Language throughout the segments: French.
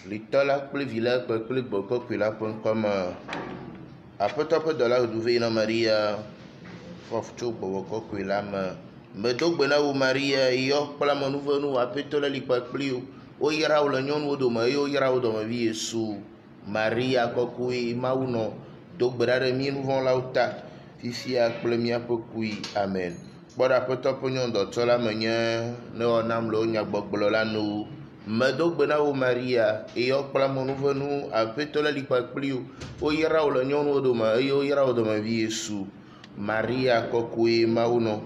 Litola kple vi la kple gbɔ kɔkɔe la ƒe ŋkɔme. Aƒetɔ ƒe dɔla ɖuve na Maria fɔ tso gbɔgbɔ kɔkɔe la me. Medo gbe na wo Maria, yɔ kple amenuvenu aƒetɔ la li kpakpli wo. Woyra wo le nyɔnuwo dome eye woyra wo domevi Yesu. Maria kɔkɔe Mawu nɔ do gbe ɖa ɖe mí nuvɔ̃lawo ta fifia kple míaƒe kui. Amen. Kpɔ ɖe aƒetɔ ƒe nyɔnudɔtsɔ la me nye ne wɔnam le wo nyagbɔgblɔ la nu. Medo gbe na wo Maria, eyɔ kple amenuvenu aƒetɔ la li kpakpli wo. Woyra wo le nyɔnuwo dome eye woyra wo domevi Yesu. Maria kɔkɔe Mawu nɔ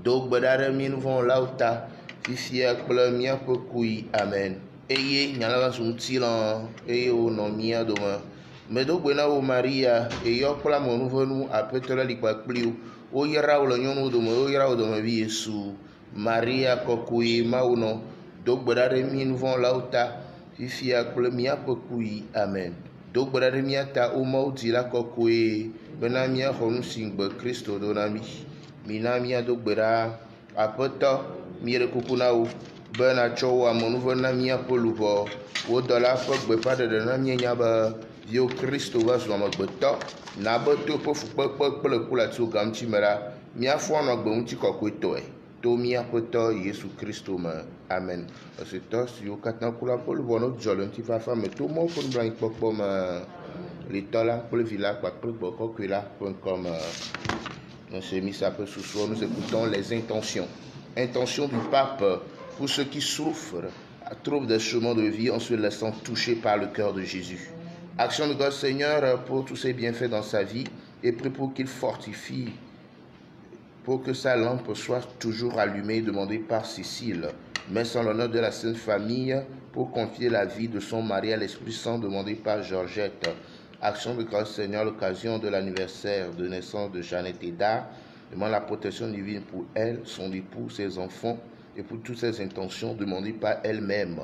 do gbe ɖa ɖe mí nuvɔ̃lawo ta fifia kple míaƒe kui. Amen. Eye nyalala su ŋutilɔ eye wonɔ mía dome. Medo gbe na wo Maria, eyɔ kple amenuvenu aƒetɔ la li kpakpli wo. Woyra wo le nyɔnuwo dome, woyra wo domevi Yesu. Maria kɔkɔe Mawu nɔ do gbe ɖa ɖe mí nuvɔ̃lawo ta fifia kple míaƒe kui. Amen. Do gbe ɖa ɖe mía ta o Mawu dzila kɔkɔe bena míaxɔ nu si ŋugbe Kristo do na mí. Mina míado gbe ɖa aƒetɔ, míeɖe kuku na wo be natsɔ wo amenuvenu na míaƒe luʋɔ. Wo dɔla ƒe gbeƒãɖeɖe na míenya be viwo Kristo va zu amegbetɔ. Na be to ƒe fukpekpe kple kulatso gaŋuti me la, míafɔ nɔ gbe ŋuti kɔkɔetɔe to míaƒetɔ Yesu Kristo me. Amen. Esetɔ siwo katã ku la ƒe luʋɔ no dzɔ le ŋutifafa me to Mawu ƒe nublanuikpɔkpɔ me. Litɔ la kple vi la kpakple gbɔ kɔkɔe la ƒe ŋkɔme. Dans ce missa peu ce soir, nous écoutons les intentions. Intention du pape pour ceux qui souffrent, trouvent des chemins de vie en se laissant toucher par le cœur de Jésus. Action de God Seigneur pour tous ses bienfaits dans sa vie et prie pour qu'il fortifie, pour que sa lampe soit toujours allumée, demandée par Cécile. Messe en l'honneur de la Sainte Famille pour confier la vie de son mari à l'Esprit Saint, demandée par Georgette. Action de grâce Seigneur, l'occasion de l'anniversaire de naissance de Jeannette Eda. Demande la protection divine pour elle, son époux, ses enfants et pour toutes ses intentions demandées par elle-même.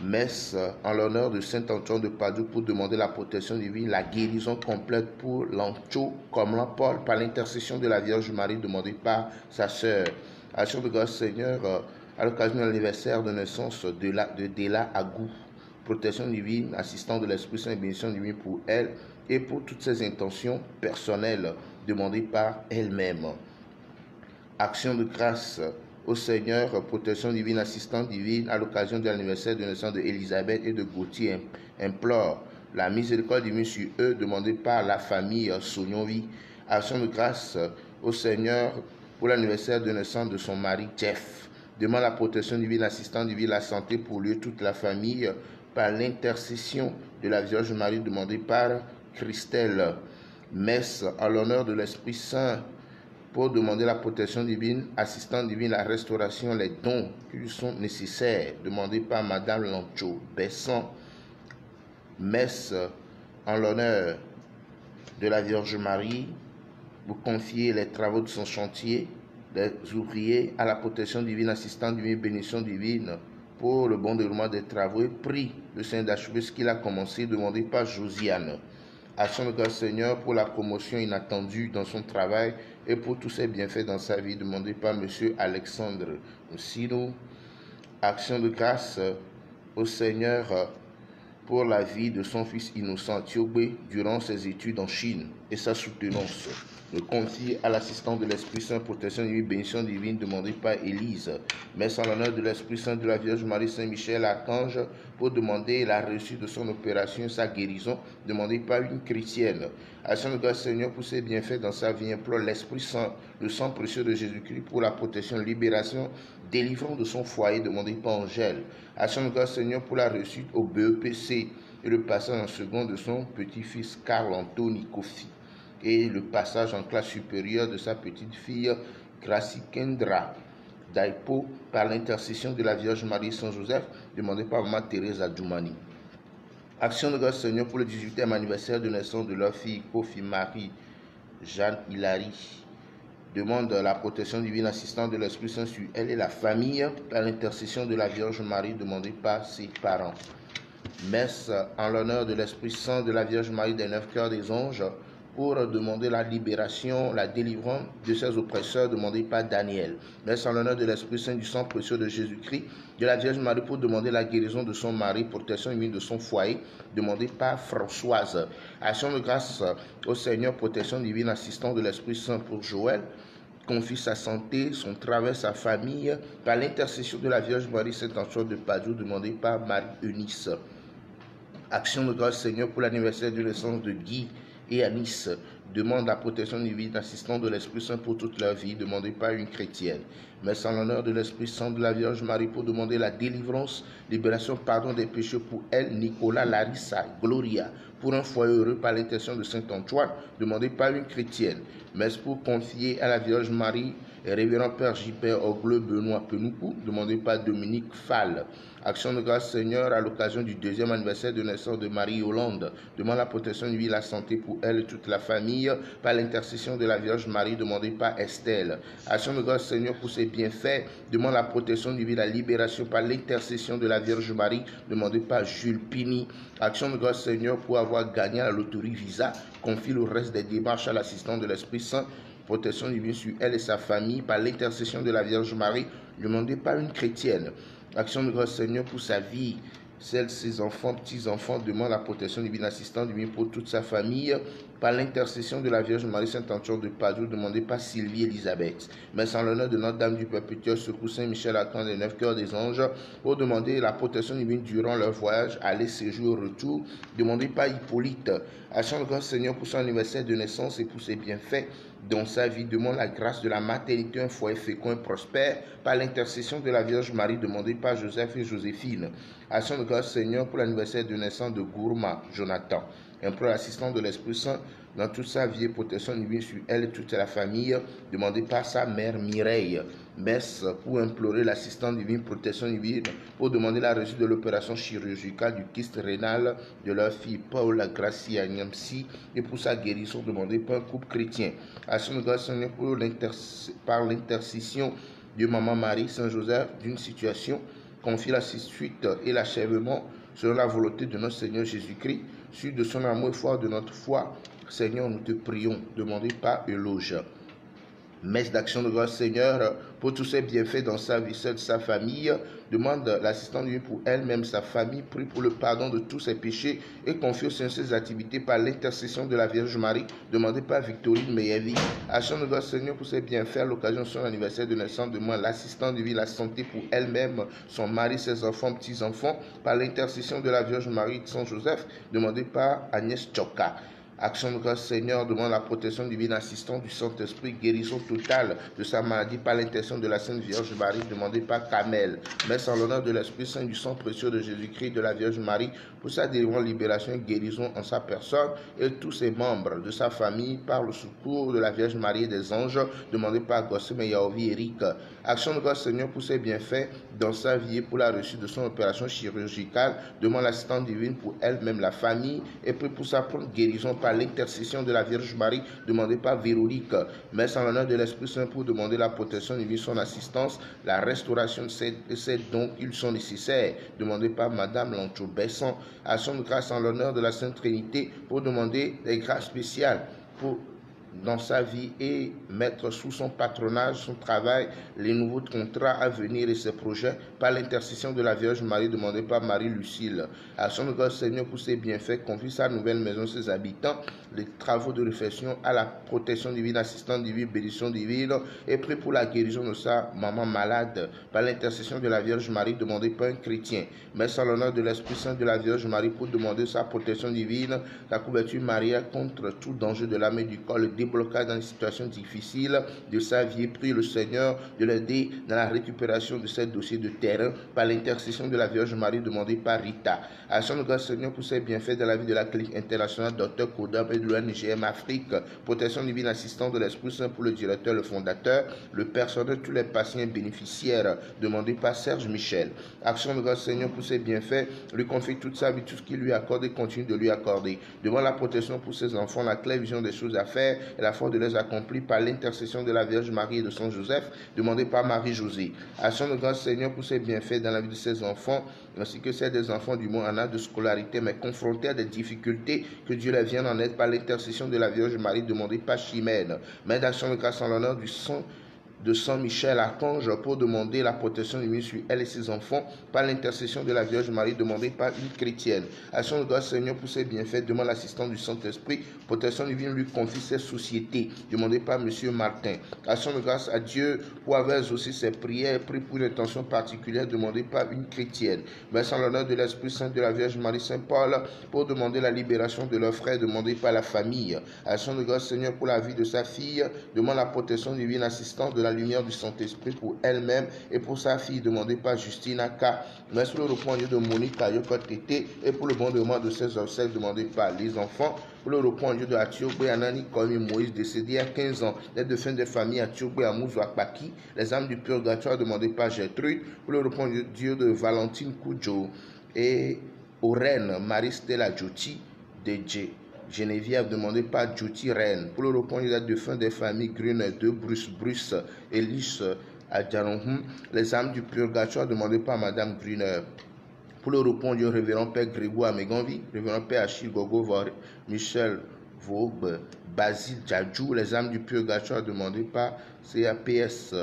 Messe en l'honneur de Saint Antoine de Padoue pour demander la protection divine, la guérison complète pour Lancho comme Paul par l'intercession de la Vierge Marie demandée par sa sœur. Action de grâce Seigneur, à l'occasion de l'anniversaire de naissance de Dela Agou. Protection divine, assistant de l'Esprit Saint et bénédiction divine pour elle et pour toutes ses intentions personnelles demandées par elle-même. Action de grâce au Seigneur, protection divine, assistant divine à l'occasion de l'anniversaire de naissance d'Elisabeth et de Gauthier. Implore la miséricorde divine sur eux demandée par la famille Sognonvi. Action de grâce au Seigneur pour l'anniversaire de naissance de son mari Jeff. Demande la protection divine, assistant divine, la santé pour lui et toute la famille par l'intercession de la Vierge Marie demandée par Christelle. Messe en l'honneur de l'Esprit Saint pour demander la protection divine, assistant divine, la restauration, les dons qui lui sont nécessaires, demandés par Madame Lancho Besson. Messe en l'honneur de la Vierge Marie pour confier les travaux de son chantier, les ouvriers à la protection divine, assistant divine, bénédiction divine pour le bon déroulement des travaux et prie le Seigneur d'achever ce qu'il a commencé, demandé par Josiane. Action de grâce Seigneur pour la promotion inattendue dans son travail et pour tous ses bienfaits dans sa vie, demandé par M. Alexandre Sino. Action de grâce au Seigneur pour la vie de son fils innocent Thiobé durant ses études en Chine et sa soutenance. Le confie à l'assistant de l'Esprit Saint, protection divine, bénédiction divine demandée par Élise. Messe en l'honneur de l'Esprit Saint de la Vierge Marie Saint-Michel Archange pour demander la réussite de son opération, sa guérison, demandée par une chrétienne. Action de grâce Seigneur pour ses bienfaits dans sa vie, implore l'Esprit Saint, le sang précieux de Jésus-Christ pour la protection, libération, délivrance de son foyer, demandée par Angèle. Action de grâce Seigneur pour la réussite au BEPC et le passage en second de son petit-fils Carl Anthony Kofi et le passage en classe supérieure de sa petite-fille Gracie Kendra Daipo par l'intercession de la Vierge Marie Saint-Joseph, demandée par Maman Thérèse Adjoumani. Action de grâce Seigneur pour le 18e anniversaire de naissance de leur fille Kofi Marie Jeanne Hilary. Demande la protection divine, assistante de l'Esprit Saint sur elle et la famille par l'intercession de la Vierge Marie demandée par ses parents. Messe en l'honneur de l'Esprit Saint de la Vierge Marie des 9 cœurs des anges pour demander la libération, la délivrance de ses oppresseurs, demandez par Daniel. Merci en l'honneur de l'Esprit Saint, du sang précieux de Jésus-Christ, de la Vierge Marie pour demander la guérison de son mari, protection divine de son foyer, demandez par Françoise. Action de grâce au Seigneur, protection divine, assistance de l'Esprit Saint pour Joël. Confie sa santé, son travail, sa famille, par l'intercession de la Vierge Marie, Saint-Antoine de Padoue, demandé par Marie-Eunice. Action de grâce, Seigneur, pour l'anniversaire de naissance de Guy et Anis. Demande la protection divine, assistance de l'Esprit Saint pour toute leur vie, demandée par une chrétienne. Merci en l'honneur de l'Esprit Saint de la Vierge Marie pour demander la délivrance, libération, pardon des péchés pour elle, Nicolas, Larissa, Gloria, pour un foyer heureux par l'intention de Saint Antoine, demandé par une chrétienne. Merci pour confier à la Vierge Marie, révérend Père J.P. Ogleux Benoît Penoukou, demandé par Dominique Fall. Action de grâce, Seigneur, à l'occasion du deuxième anniversaire de naissance de Marie-Hollande. Demande la protection de vie, la santé pour elle et toute la famille, par l'intercession de la Vierge Marie, demandée par Estelle. Action de grâce, Seigneur, pour ses bienfaits. Demande la protection de vie, la libération par l'intercession de la Vierge Marie, demandée par Jules Pini. Action de grâce, Seigneur, pour avoir gagné la loterie Visa. Confie le reste des démarches à l'assistant de l'Esprit Saint. Protection divine sur elle et sa famille par l'intercession de la Vierge Marie, demandée par une chrétienne. Action de grâce, Seigneur, pour sa vie, celle, ses enfants, petits-enfants, demande la protection divine, assistante divine pour toute sa famille, par l'intercession de la Vierge Marie, Saint-Antoine de Padoue, demandée par Sylvie Elisabeth. Merci en l'honneur de Notre-Dame du Perpétuel Secours, Saint-Michel, Archange des 9 cœurs des anges, pour demander la protection divine durant leur voyage, aller, séjour, retour, demandée par Hippolyte. Action de grâce, Seigneur, pour son anniversaire de naissance et pour ses bienfaits dans sa vie, demande la grâce de la maternité, un foyer fécond et prospère, par l'intercession de la Vierge Marie, demandée par Joseph et Joséphine. Action de grâce, Seigneur, pour l'anniversaire de naissance de Gourma Jonathan. Implore l'assistance de l'Esprit Saint dans toute sa vie et protection divine sur elle et toute la famille, demandée par sa mère Mireille. Messe pour implorer l'assistance divine, protection divine, pour demander la réussite de l'opération chirurgicale du kyste rénal de leur fille Paula Gracia Nyamsi et pour sa guérison demandée par un couple chrétien. Action de grâce, Seigneur, par l'intercession de Maman Marie Saint-Joseph d'une situation, confie la suite et l'achèvement selon la volonté de notre Seigneur Jésus-Christ, suite de son amour et foi de notre foi. Seigneur, nous te prions, demandez par éloge. Messe d'action de grâce, Seigneur, pour tous ses bienfaits dans sa vie, seule sa famille. Demande l'assistance divine pour elle-même, sa famille. Prie pour le pardon de tous ses péchés et confie au Seigneur ses activités par l'intercession de la Vierge Marie. Demandez par Victorine Meyevi. Action de grâce, Seigneur, pour ses bienfaits à l'occasion de son anniversaire de naissance. Demande l'assistance divine, la santé pour elle-même, son mari, ses enfants, petits-enfants, par l'intercession de la Vierge Marie de Saint Joseph. Demandez par Agnès Tchoka. Action de grâce, Seigneur, demande la protection divine, assistance du Saint-Esprit, guérison totale de sa maladie par l'intention de la Sainte Vierge Marie, demandée par Kamel. Messe en l'honneur de l'Esprit Saint, du sang précieux de Jésus-Christ, de la Vierge Marie, pour sa délivrance, libération et guérison en sa personne et tous ses membres de sa famille, par le secours de la Vierge Marie et des anges, demandée par Gossem Yaovi Eric. Action de grâce, Seigneur, pour ses bienfaits dans sa vie et pour la réussite de son opération chirurgicale, demande l'assistance divine pour elle-même, la famille, et puis pour sa propre guérison par l'intercession de la Vierge Marie, demandée par Véronique. Messe en l'honneur de l'Esprit Saint pour demander la protection divine, son assistance, la restauration de ces dons qu'ils sont nécessaires, demandée par Madame Lancho-Besson. Action de grâce en l'honneur de la Sainte Trinité pour demander des grâces spéciales pour dans sa vie et mettre sous son patronage son travail, les nouveaux contrats à venir et ses projets par l'intercession de la Vierge Marie demandée par Marie-Lucille. Action de grâce, Seigneur, pour ses bienfaits, confie sa nouvelle maison, ses habitants, les travaux de réflexion à la protection divine, assistance divine, bénédiction divine et prie pour la guérison de sa maman malade par l'intercession de la Vierge Marie demandée par un chrétien. Messe en l'honneur de l'Esprit Saint de la Vierge Marie pour demander sa protection divine, la couverture mariale contre tout danger de l'âme et du corps, le déblocage dans les situations difficiles de sa vie. Prie le Seigneur de l'aider dans la récupération de ces dossiers de terrain par l'intercession de la Vierge Marie demandée par Rita. Action de grâce, Seigneur, pour ses bienfaits dans la vie de la clinique internationale Dr Kodam et de l'ONGM Afrique. Protection divine, assistance de l'Esprit Saint pour le directeur, le fondateur, le personnel, tous les patients bénéficiaires demandés par Serge Michel. Action de grâce, Seigneur, pour ses bienfaits, lui confie toute sa vie, tout ce qu'il lui accorde et continue de lui accorder. Devant la protection pour ses enfants, la claire vision des choses à faire et la foi de les accomplir par l'intercession de la Vierge Marie et de Saint Joseph, demandé par Marie-Josée. Action de grâce Seigneur pour ses bienfaits dans la vie de ses enfants, ainsi que celle des enfants du monde en âge de scolarité, mais confrontés à des difficultés, que Dieu les vienne en aide par l'intercession de la Vierge Marie, demandée par Chimène. Mais d'action de grâce en l'honneur du sang de Saint Michel Archange pour demander la protection divine sur elle et ses enfants par l'intercession de la Vierge Marie demandée par une chrétienne. Action de grâce Seigneur pour ses bienfaits, demande l'assistance du Saint-Esprit, protection divine lui confie ses sociétés, demandée par M. Martin. Action de grâce à Dieu pour avoir exaucé ses prières, pris pour une intention particulière demandée par une chrétienne. Merci en l'honneur de l'Esprit Saint de la Vierge Marie Saint-Paul pour demander la libération de leurs frères demandée par la famille. Action de grâce Seigneur pour la vie de sa fille, demande la protection divine, assistance de la lumière du Saint-Esprit pour elle-même et pour sa fille demandée par Justina K. Merci pour le repos en Dieu de Monique Kayoko Tété et pour le bon déroulement de ses obsèques demandées par les enfants. Pour le repos en Dieu de Atiogbé Anani Komi Moïse décédé à 15 ans, les défunts des familles Atiogbé Amouzou Akpaki, les âmes du purgatoire demandées par Gertrude. Pour le repos en Dieu de Valentine Koudjo et aux reines Marie Stella Djoti de Geneviève demandée par Djoti Reine. Pour le repos des défunts des familles Grune de Bruce, Elise Adjaronhum, les âmes du purgatoire demandées par Madame Gruner. Pour le repos du révérend Père Grégoire Améganvi, révérend Père Achille Gogo, Michel Vaube, Basile Djadjou, les âmes du purgatoire demandées par CAPS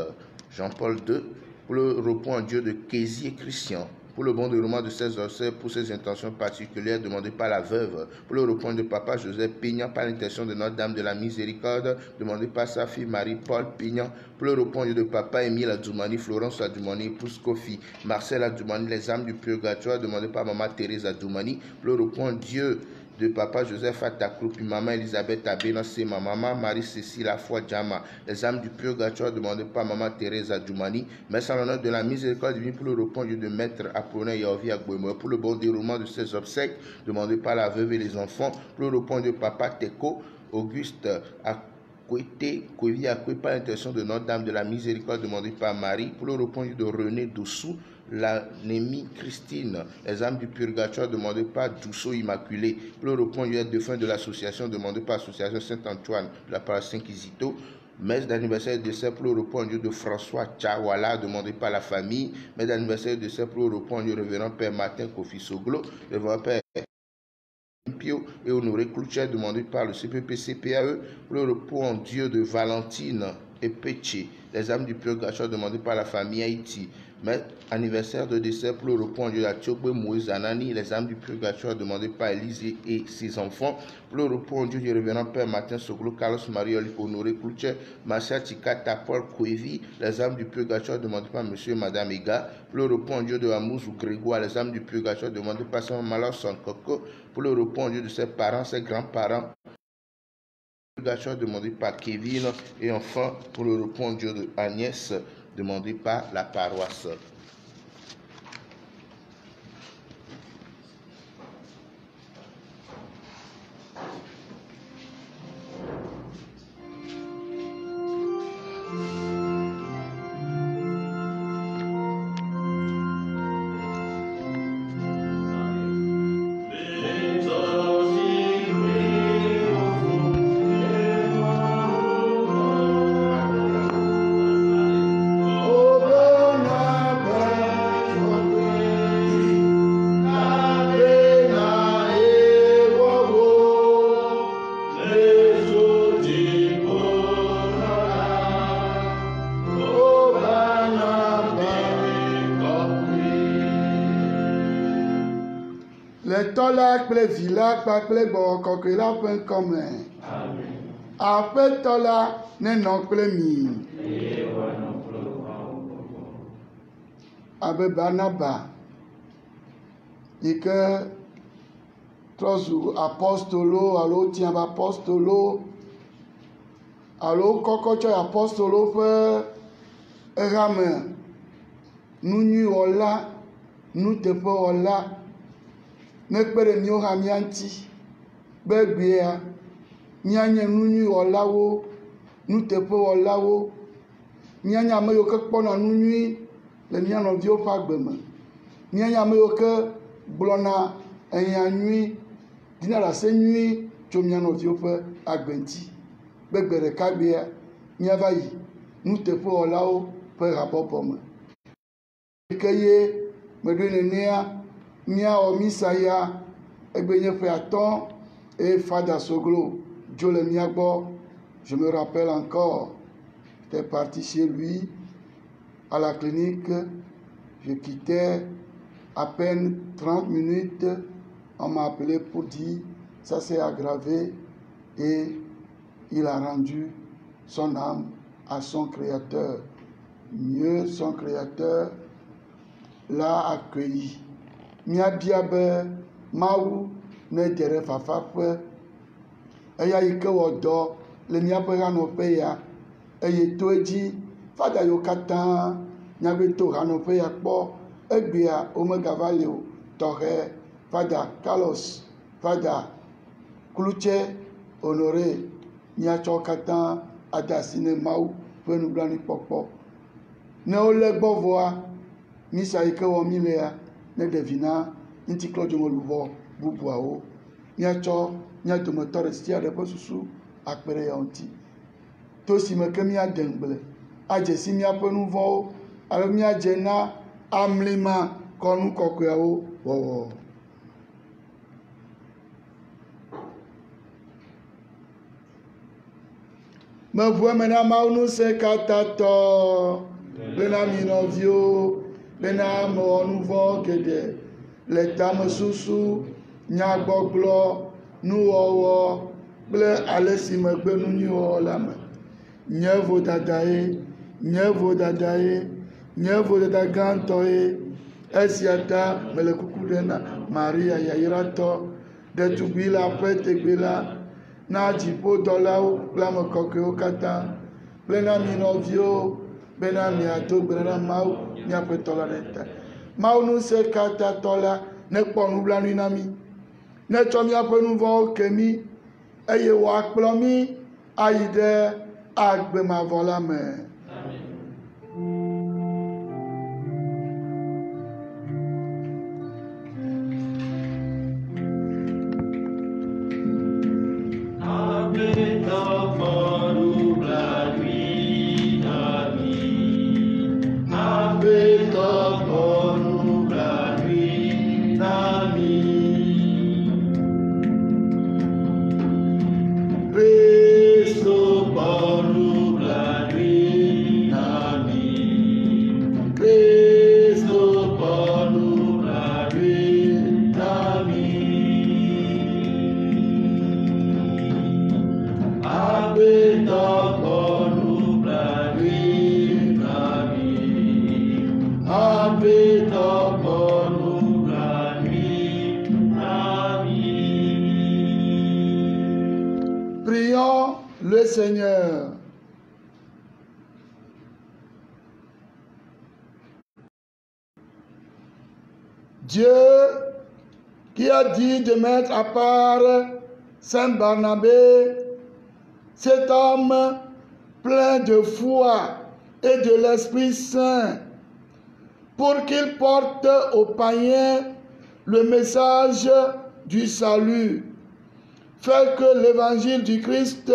Jean-Paul II. Pour le repos en Dieu de Kézy et Christian. Pour le bon déroulement de ses obsèques, pour ses intentions particulières demandées par la veuve, pour le repos de papa Joseph Pignan, par l'intention de Notre-Dame de la Miséricorde, demandée par sa fille Marie-Paul Pignan, pour le repos de papa Émile Adoumani, Florence Adoumani, épouse Kofi, Marcel Adoumani, les âmes du purgatoire, demandées par maman Thérèse Adoumani, pour le repos Dieu de papa Joseph Atakrou, puis maman Elisabeth Abena, c'est ma maman Marie-Cécile Lafoi Djama, les âmes du purgatoire demandées par maman Thérèse Adjoumani, mais en l'honneur de la miséricorde divine pour le repos de maître Apollinaire Yaovi Agboemo, pour le bon déroulement de ses obsèques demandées par la veuve et les enfants, pour le repos de papa Teko, Auguste Akwete, Kouevi Akwe, par l'intention de Notre-Dame de la Miséricorde demandée par Marie, pour le repos de René Dossou, l'anémie Christine, les âmes du purgatoire demandées par Douceau Immaculé, pour le repos du défunt de l'association demandée par l'association Saint-Antoine de la paroisse Saint-Quisito, messe d'anniversaire de décès pour le repos en Dieu de François Tchawala, demandé par la famille, messe d'anniversaire de décès pour le repos en Dieu révérend Père Martin Kofi Soglo, révérend Père Pio et Honoré Cloutier, demandé par le CPP-CPAE, pour le repos en Dieu de Valentine et Péché, les âmes du purgatoire demandées par la famille Haïti, mais anniversaire de décès pour le repos en Dieu d'Atiogbé Moïse Anani, les âmes du purgatoire demandées par Élise et ses enfants, pour le repos en Dieu du révérend Père Martin Soglo, Carlos Mario Honoré Cloutier, Marcia Tikata Paul Kouevi, les âmes du purgatoire demandées par Monsieur et Madame Ega, pour le repos en Dieu de Amouzou Grégoire, les âmes du purgatoire demandées par son Malheur Sankoko, pour le repos en Dieu de ses parents, ses grands-parents, purgatoire demandé par Kevin, et enfin pour le repos en Dieu de Agnès demandé par la paroisse. Kple vila kpakple gbɔwɔ kɔkɔe la ƒe ŋkɔme. Aƒetɔ la nenɔ kple mi. Abe Barnaba yi ke trɔ zu apɔstolo alo tia be apɔstolo alo kɔkɔ tsɔ apɔstolo ƒe ehame nu nyui wɔla, nuteƒe wɔla. Nekpe ɖe míawo hã mía ŋuti be egbea míanye nu nyui wɔlawo, nuteƒe wɔlawo, míanye ame yiwo ke kpɔna nu nyui le mía nɔviwo ƒe agbe me, míanye ame yiwo ke gblɔna enya nyui, dina ɖe ase nyui tso mía nɔviwo ƒe agbe ŋuti. be gbe ɖeka gbea míava yi nuteƒewɔlawo ƒe habɔbɔ me. Ke ye meɖoe nenea míawɔ misa ya egbe nye ƒe atɔ̃ et Fada Soglo dzo le mía gbɔ. Je me rappelle encore, j'étais parti chez lui à la clinique, je quittais à peine 30 minutes, on m'a appelé pour dire ça s'est aggravé et il a rendu son âme à son Créateur. Mieux, son Créateur l'a accueilli. Mia bia be Mawu ne de ɖe fafaƒe eya yi ke wɔ dɔ le míaƒe hanɔƒe ya eye to edzi fada yiwo katã míaƒe to hanɔƒe ya kpɔ egbea womegava li o tɔxɛ Fada Carlos, Fada Klutse Honoré míatsɔ katã ade asi ne Mawu ƒe nublanuikpɔkpɔ. Ne wole gbɔ vɔa misa yi ke wɔ mí lea ne ɖevi na ŋutiklɔdzomoluvɔ bubuawo míatsɔ mía dometɔ ɖe sia ɖe ƒe susu akpe ɖe ya ŋuti. To si me ke míade ŋgble adze si míaƒe nu vɔ̃wo alo míadze na amlima kɔnu kɔkɔeawo wɔwɔ. Meʋu eme na Mawu Ŋusẽkatãtɔ bena mi nɔviwo bena mewɔ nu vɔ geɖe le tamesusu, nyagbɔgblɔ, nuwɔwɔ kple ale si megbe nu nyuiwɔwɔ la me. Nye vodadaye, nye vodadaye, nye vodada gãtɔe. Esia ta mele kuku ɖe na Maria yayratɔ, ɖetugbui la ƒe tegbe la, na dziƒodɔlawo kple ame kɔkɔewo katã kple na mi nɔviwo bena miado gbe na Mawu míaƒe tɔ la ɖe ta. Mawu Ŋusẽkatãtɔ la nekpɔ nublanui na mí, netsɔ míaƒe nu vɔ̃wo ke mí eye wòakplɔ mí ayi ɖe agbe mavɔ la me. Prions le Seigneur. Dieu qui a dit de mettre à part Saint Barnabé, cet homme plein de foi et de l'Esprit Saint, pour qu'il porte aux païens le message du salut, fait que l'évangile du Christ,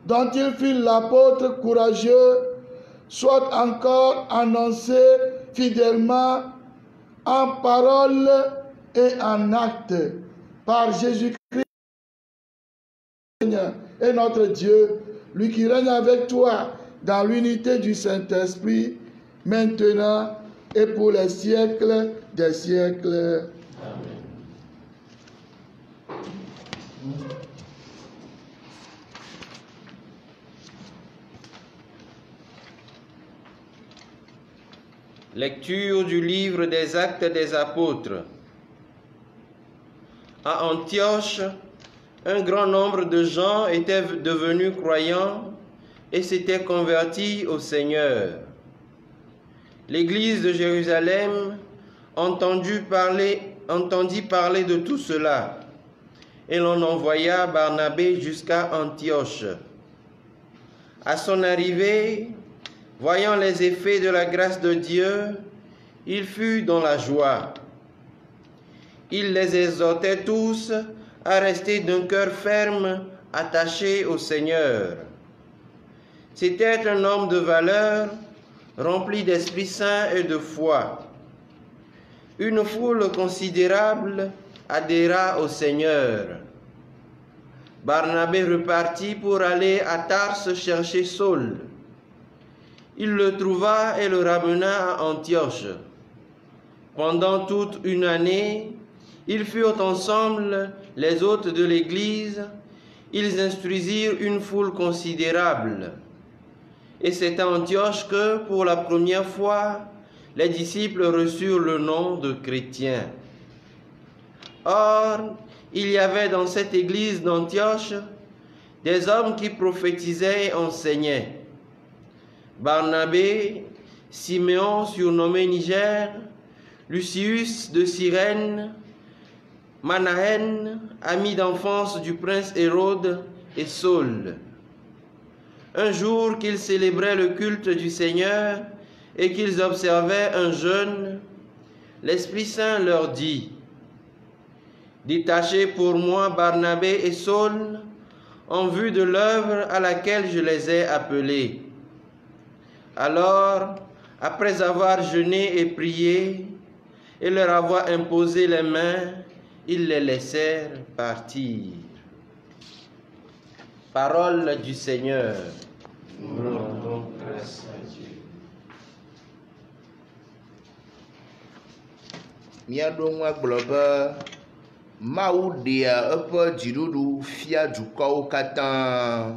dont il fut l'apôtre courageux, soit encore annoncé fidèlement en parole et en acte par Jésus-Christ et notre Dieu, lui qui règne avec toi dans l'unité du Saint-Esprit, maintenant et pour les siècles des siècles. Amen. Lecture du livre des Actes des Apôtres. À Antioche, un grand nombre de gens étaient devenus croyants et s'étaient convertis au Seigneur. L'Église de Jérusalem entendit parler de tout cela, et l'on envoya Barnabé jusqu'à Antioche. À son arrivée, voyant les effets de la grâce de Dieu, il fut dans la joie. Il les exhortait tous à rester d'un cœur ferme attaché au Seigneur. C'était un homme de valeur, rempli d'Esprit Saint et de foi. Une foule considérable adhéra au Seigneur. Barnabé repartit pour aller à Tarse chercher Saul. Il le trouva et le ramena à Antioche. Pendant toute une année, ils furent ensemble, les hôtes de l'Église. Ils instruisirent une foule considérable. Et c'est à Antioche que, pour la première fois, les disciples reçurent le nom de chrétiens. Or, il y avait dans cette église d'Antioche des hommes qui prophétisaient et enseignaient. Barnabé, Siméon surnommé Niger, Lucius de Cyrène, Manahen, ami d'enfance du prince Hérode, et Saul. Un jour qu'ils célébraient le culte du Seigneur et qu'ils observaient un jeûne, l'Esprit Saint leur dit: Détachez pour moi Barnabé et Saul en vue de l'œuvre à laquelle je les ai appelés. Alors, après avoir jeûné et prié et leur avoir imposé les mains, ils les laissèrent partir. Parole du Seigneur. Nous rendons grâce à Dieu. Míaɖo ŋu agblɔ be Mawu ɖea eƒe dziɖuɖu fia dukɔwo katã.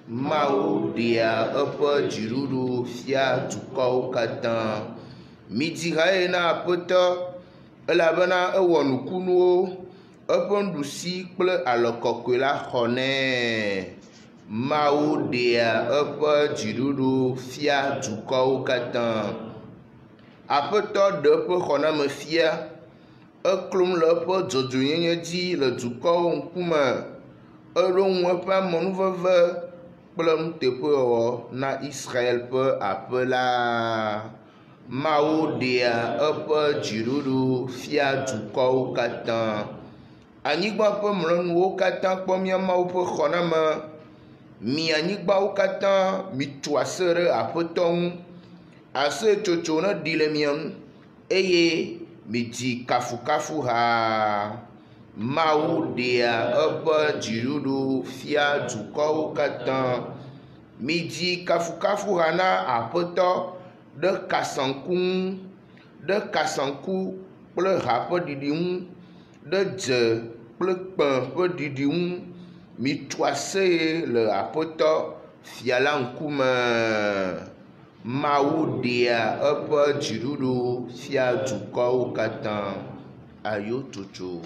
Mawu ɖea eƒe dziɖuɖu fia dukɔwo katã. Midi ha ye na Aƒetɔ elabena ewɔ nukunuwo. Eƒe nuɖusi kple alɔkɔkɔe la xɔ nɛ. Mawu ɖea eƒe dziɖuɖu fia dukɔwo katã. Aƒetɔ ɖe eƒe xɔname fia. Eklom le eƒe dzɔdzɔenyenye dzi le dukɔwo ŋkume. Eɖo ŋu eƒe amenuveve kple nuteƒewɔwɔ na Israel ƒe aƒe la. Mawu ɖea eƒe dziɖuɖu fia dukɔwo katã. Anyigba ƒe mlɔenuwo katã kpɔ mía Mawu ƒe xɔname. Mi anyigbawo katã mitu ase ɖe Aƒetɔ ŋu. Asetsotso ne ɖi le mia ŋu eye midzi kafukafuha. Mawu ɖea eƒe dziɖuɖu fia dukɔwo katã. Midzi kafukafuha na Aƒetɔ ɖe kasaŋku ŋu, ɖe kasaŋku kple ha ƒe ɖiɖi ŋu, ɖe dze kple kpẽ ƒe ɖiɖi ŋu. Mitu aseye le Aƒetɔ fia la ŋkume. Mawu ɖea eƒe dziɖuɖu fia dukɔwo katã. Ayo tsotso.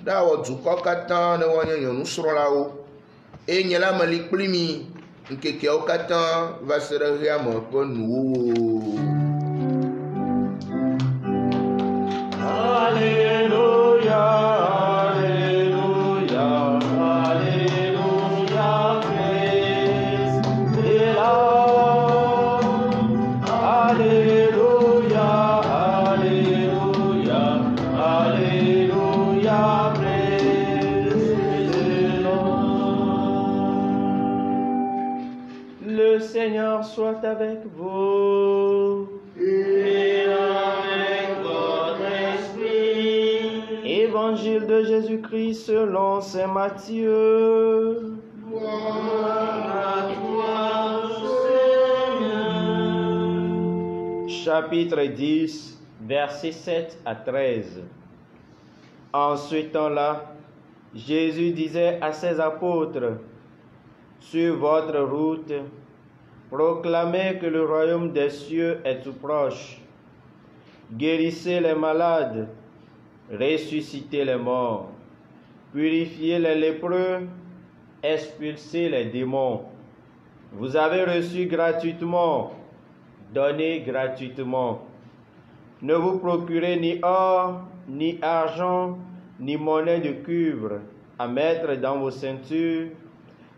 Ɖawɔ dukɔ katã ne woanye nye nusrɔ̃lawo eye nye la me li kpli mi ŋkekeawo katã va se ɖe ɣea me ƒe nuwuwu. Alléluia, Alléluia, Alléluia, Christ est là. Alléluia, Alléluia, Alléluia. Le Seigneur soit avec vous. Et avec votre esprit. Évangile de Jésus-Christ selon saint Matthieu. Gloire à toi, Seigneur. Chapitre 10, versets 7 à 13. En ce temps-là, Jésus disait à ses apôtres: Sur votre route, proclamez que le royaume des cieux est tout proche. guérissez les malades, ressuscitez les morts, purifiez les lépreux, expulsez les démons. Vous avez reçu gratuitement, donnez gratuitement. Ne vous procurez ni or, ni argent, ni monnaie de cuivre à mettre dans vos ceintures,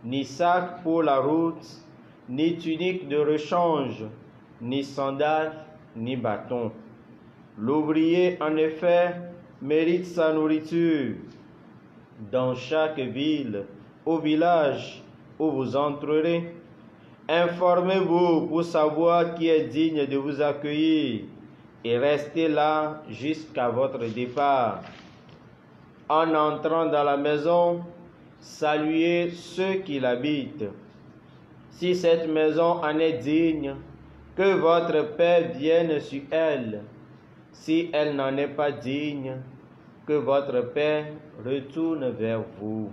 ni sac pour la route, ni tunique de rechange, ni sandales, ni bâton. L'ouvrier, en effet, mérite sa nourriture. Dans chaque ville, au village où vous entrerez, informez-vous pour savoir qui est digne de vous accueillir et restez là jusqu'à votre départ. En entrant dans la maison, saluez ceux qui l'habitent. Si cette maison en est digne, que votre paix vienne sur elle. Si elle n'en est pas digne, que votre paix retourne vers vous.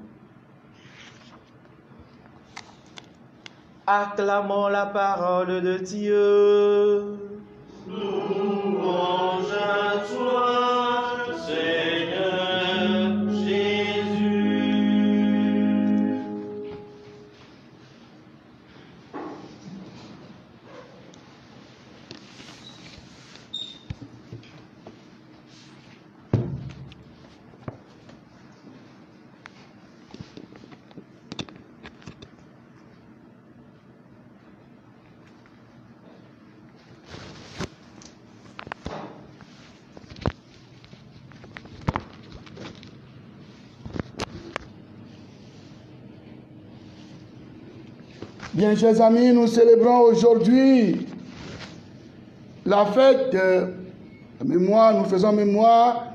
Acclamons la parole de Dieu. Louange à toi, Seigneur Jésus. Bien, chers amis, nous célébrons aujourd'hui la fête nous faisons mémoire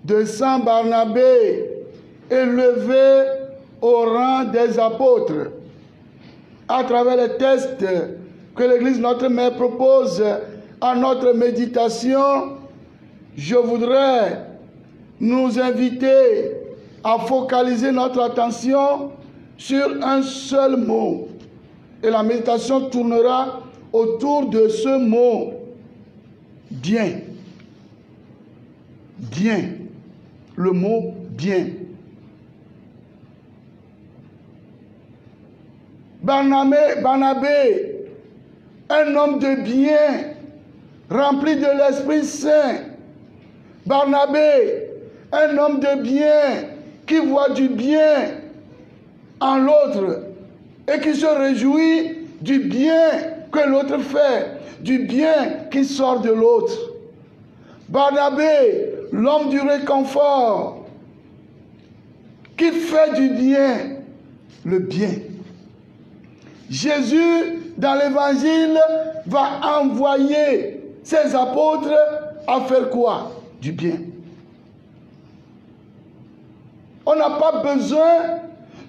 de Saint Barnabé, élevé au rang des apôtres. À travers les textes que l'Église Notre Mère propose à notre méditation, je voudrais nous inviter à focaliser notre attention sur un seul mot. Et la méditation tournera autour de ce mot, bien. Bien. Le mot bien. Barnabé, un homme de bien, rempli de l'Esprit Saint. Barnabé, un homme de bien, qui voit du bien en l'autre et qui se réjouit du bien que l'autre fait, du bien qui sort de l'autre. Barnabé, l'homme du réconfort, qui fait du bien, le bien. Jésus, dans l'évangile, va envoyer ses apôtres à faire quoi? Du bien. On n'a pas besoin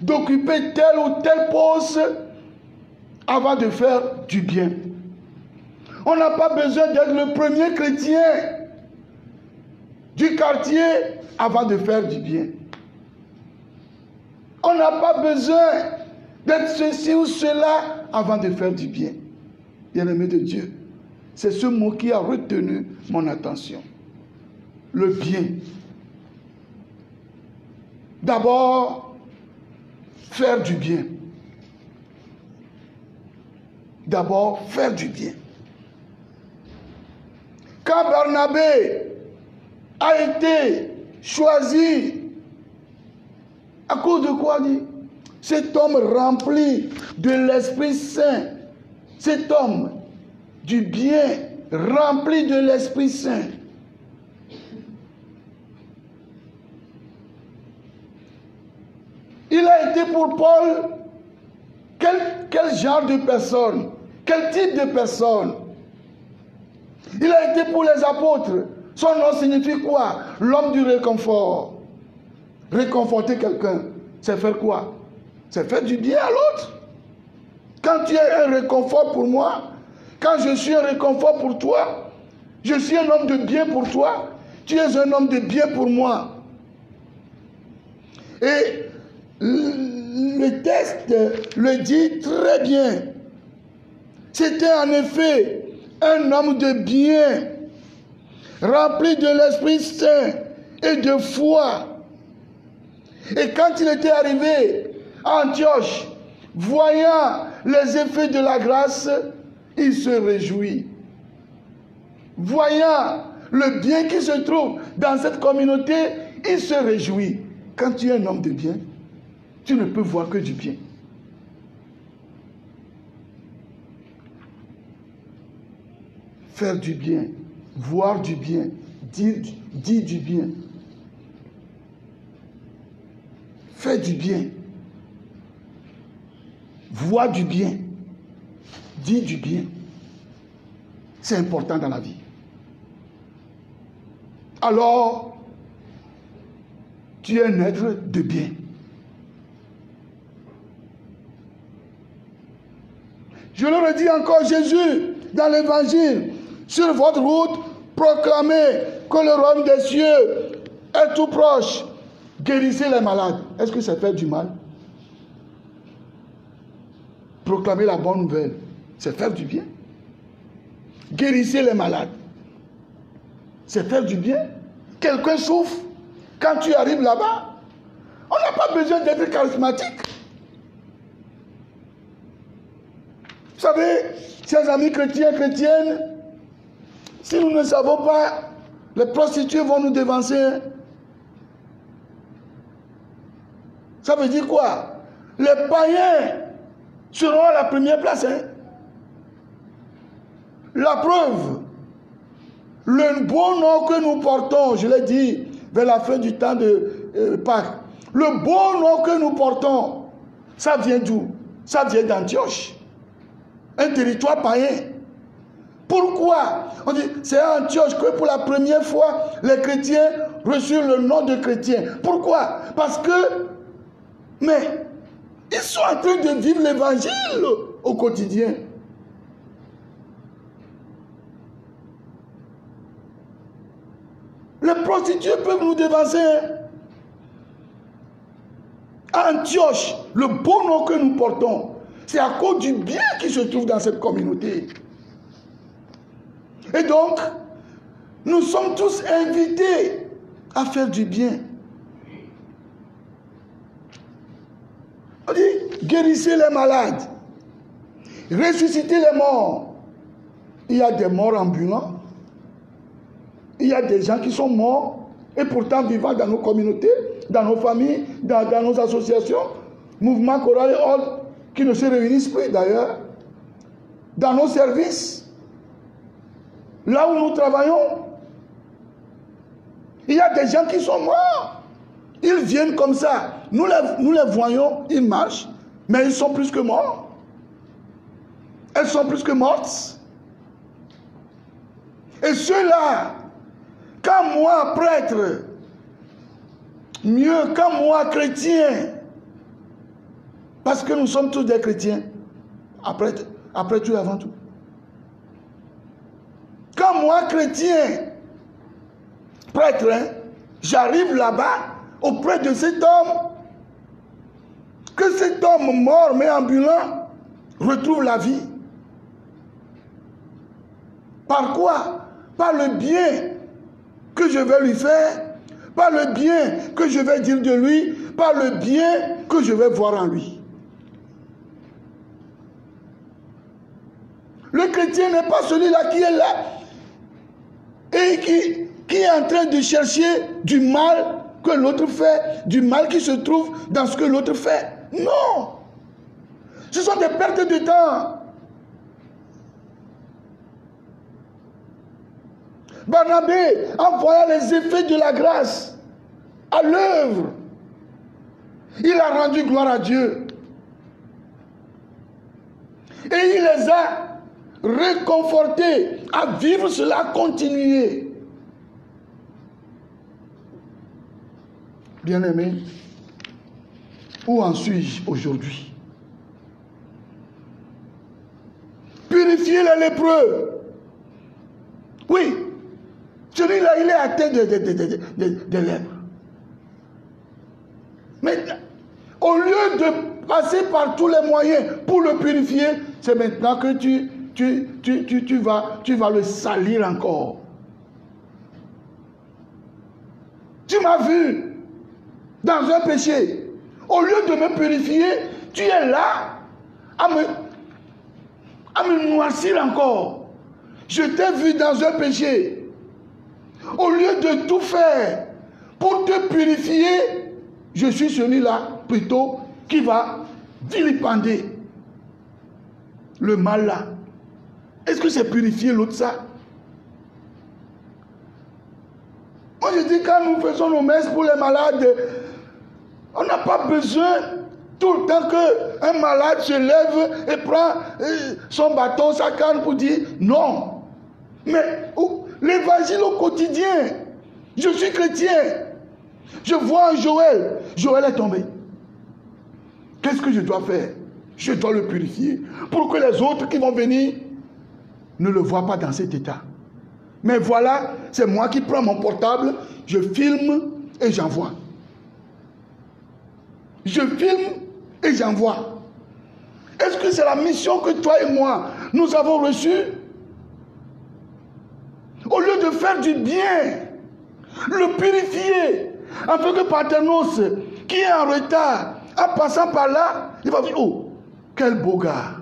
d'occuper tel ou tel poste avant de faire du bien. On n'a pas besoin d'être le premier chrétien du quartier avant de faire du bien. On n'a pas besoin d'être ceci ou cela avant de faire du bien. Bien-aimé de Dieu, c'est ce mot qui a retenu mon attention. Le bien. D'abord, faire du bien. D'abord, faire du bien. Quand Barnabé a été choisi, à cause de quoi dit? Cet homme rempli de l'Esprit Saint, cet homme du bien, rempli de l'Esprit Saint. Il a été pour Paul quel genre de personne? Quel type de personne? Il a été pour les apôtres. Son nom signifie quoi? L'homme du réconfort. Réconforter quelqu'un, c'est faire quoi? C'est faire du bien à l'autre. Quand tu es un réconfort pour moi, quand je suis un réconfort pour toi, je suis un homme de bien pour toi, tu es un homme de bien pour moi. Et le texte le dit très bien. C'était en effet un homme de bien, rempli de l'Esprit Saint et de foi. Et quand il était arrivé à Antioche, voyant les effets de la grâce, il se réjouit. Voyant le bien qui se trouve dans cette communauté, il se réjouit. Quand tu es un homme de bien, tu ne peux voir que du bien. Faire du bien, voir du bien, dire du bien. Faire du bien, voir du bien, dire du bien. C'est important dans la vie. Alors, tu es un être de bien. Je le redis encore, Jésus, dans l'évangile, sur votre route, proclamez que le royaume des cieux est tout proche. Guérissez les malades. Est-ce que c'est faire du mal? Proclamer la bonne nouvelle, c'est faire du bien. Guérissez les malades, c'est faire du bien. Quelqu'un souffre, quand tu arrives là-bas, on n'a pas besoin d'être charismatique. Vous savez, chers amis chrétiens, chrétiennes, si nous ne savons pas, les prostituées vont nous dévancer. Ça veut dire quoi? Les païens seront à la première place. La preuve, le beau nom que nous portons, je l'ai dit, vers la fin du temps de Pâques, le beau nom que nous portons, ça vient d'où? Ça vient d'Antioche, un territoire païen. Pourquoi? On dit, c'est à Antioche que pour la première fois, les chrétiens reçurent le nom de chrétiens. Pourquoi? Parce que, mais, ils sont en train de vivre l'évangile au quotidien. Les prostituées peuvent nous dévancer. Antioche, le beau nom que nous portons, c'est à cause du bien qui se trouve dans cette communauté. Et donc, nous sommes tous invités à faire du bien. On dit, guérissez les malades, ressuscitez les morts. Il y a des morts ambulants. Il y a des gens qui sont morts et pourtant vivants dans nos communautés, dans nos familles, dans nos associations, mouvements chorales et autres, qui ne se réunissent plus d'ailleurs, dans nos services, là où nous travaillons. Il y a des gens qui sont morts. Ils viennent comme ça. Nous les voyons, ils marchent, mais ils sont plus que morts. Elles sont plus que mortes. Et ceux-là, quand moi, prêtre, mieux, quand moi, chrétien, parce que nous sommes tous des chrétiens, après tout et avant tout. Quand moi, chrétien, prêtre, j'arrive là-bas, auprès de cet homme, que cet homme mort mais ambulant retrouve la vie. Par quoi? Par le bien que je vais lui faire, par le bien que je vais dire de lui, par le bien que je vais voir en lui. Le chrétien n'est pas celui-là qui est là et qui est en train de chercher du mal que l'autre fait, du mal qui se trouve dans ce que l'autre fait. Non! Ce sont des pertes de temps. Barnabé, en voyant les effets de la grâce à l'œuvre, il a rendu gloire à Dieu. Et il les a réconfortés à vivre cela, à continuer. Bien-aimés, où en suis-je aujourd'hui? Purifier les lépreux. Oui, celui-là, il est atteint de lèpre. Maintenant, au lieu de passer par tous les moyens pour le purifier, c'est maintenant que tu vas le salir encore. Tu m'as vu dans un péché. Au lieu de me purifier, tu es là à me noircir encore. Je t'ai vu dans un péché. Au lieu de tout faire pour te purifier, je suis celui-là plutôt qui va vilipender le mal là. Est-ce que c'est purifier l'autre ça? Moi je dis, quand nous faisons nos messes pour les malades, on n'a pas besoin tout le temps qu'un malade se lève et prend son bâton, sa canne pour dire non. Mais l'évangile au quotidien, je suis chrétien, je vois un Joël, Joël est tombé. Qu'est-ce que je dois faire? Je dois le purifier pour que les autres qui vont venir ne le voient pas dans cet état. Mais voilà, c'est moi qui prends mon portable, je filme et j'envoie. Je filme et j'envoie. Est-ce que c'est la mission que toi et moi, nous avons reçue? Au lieu de faire du bien, le purifier, afin que Paternos, qui est en retard, en passant par là, il va dire, oh, quel beau gars,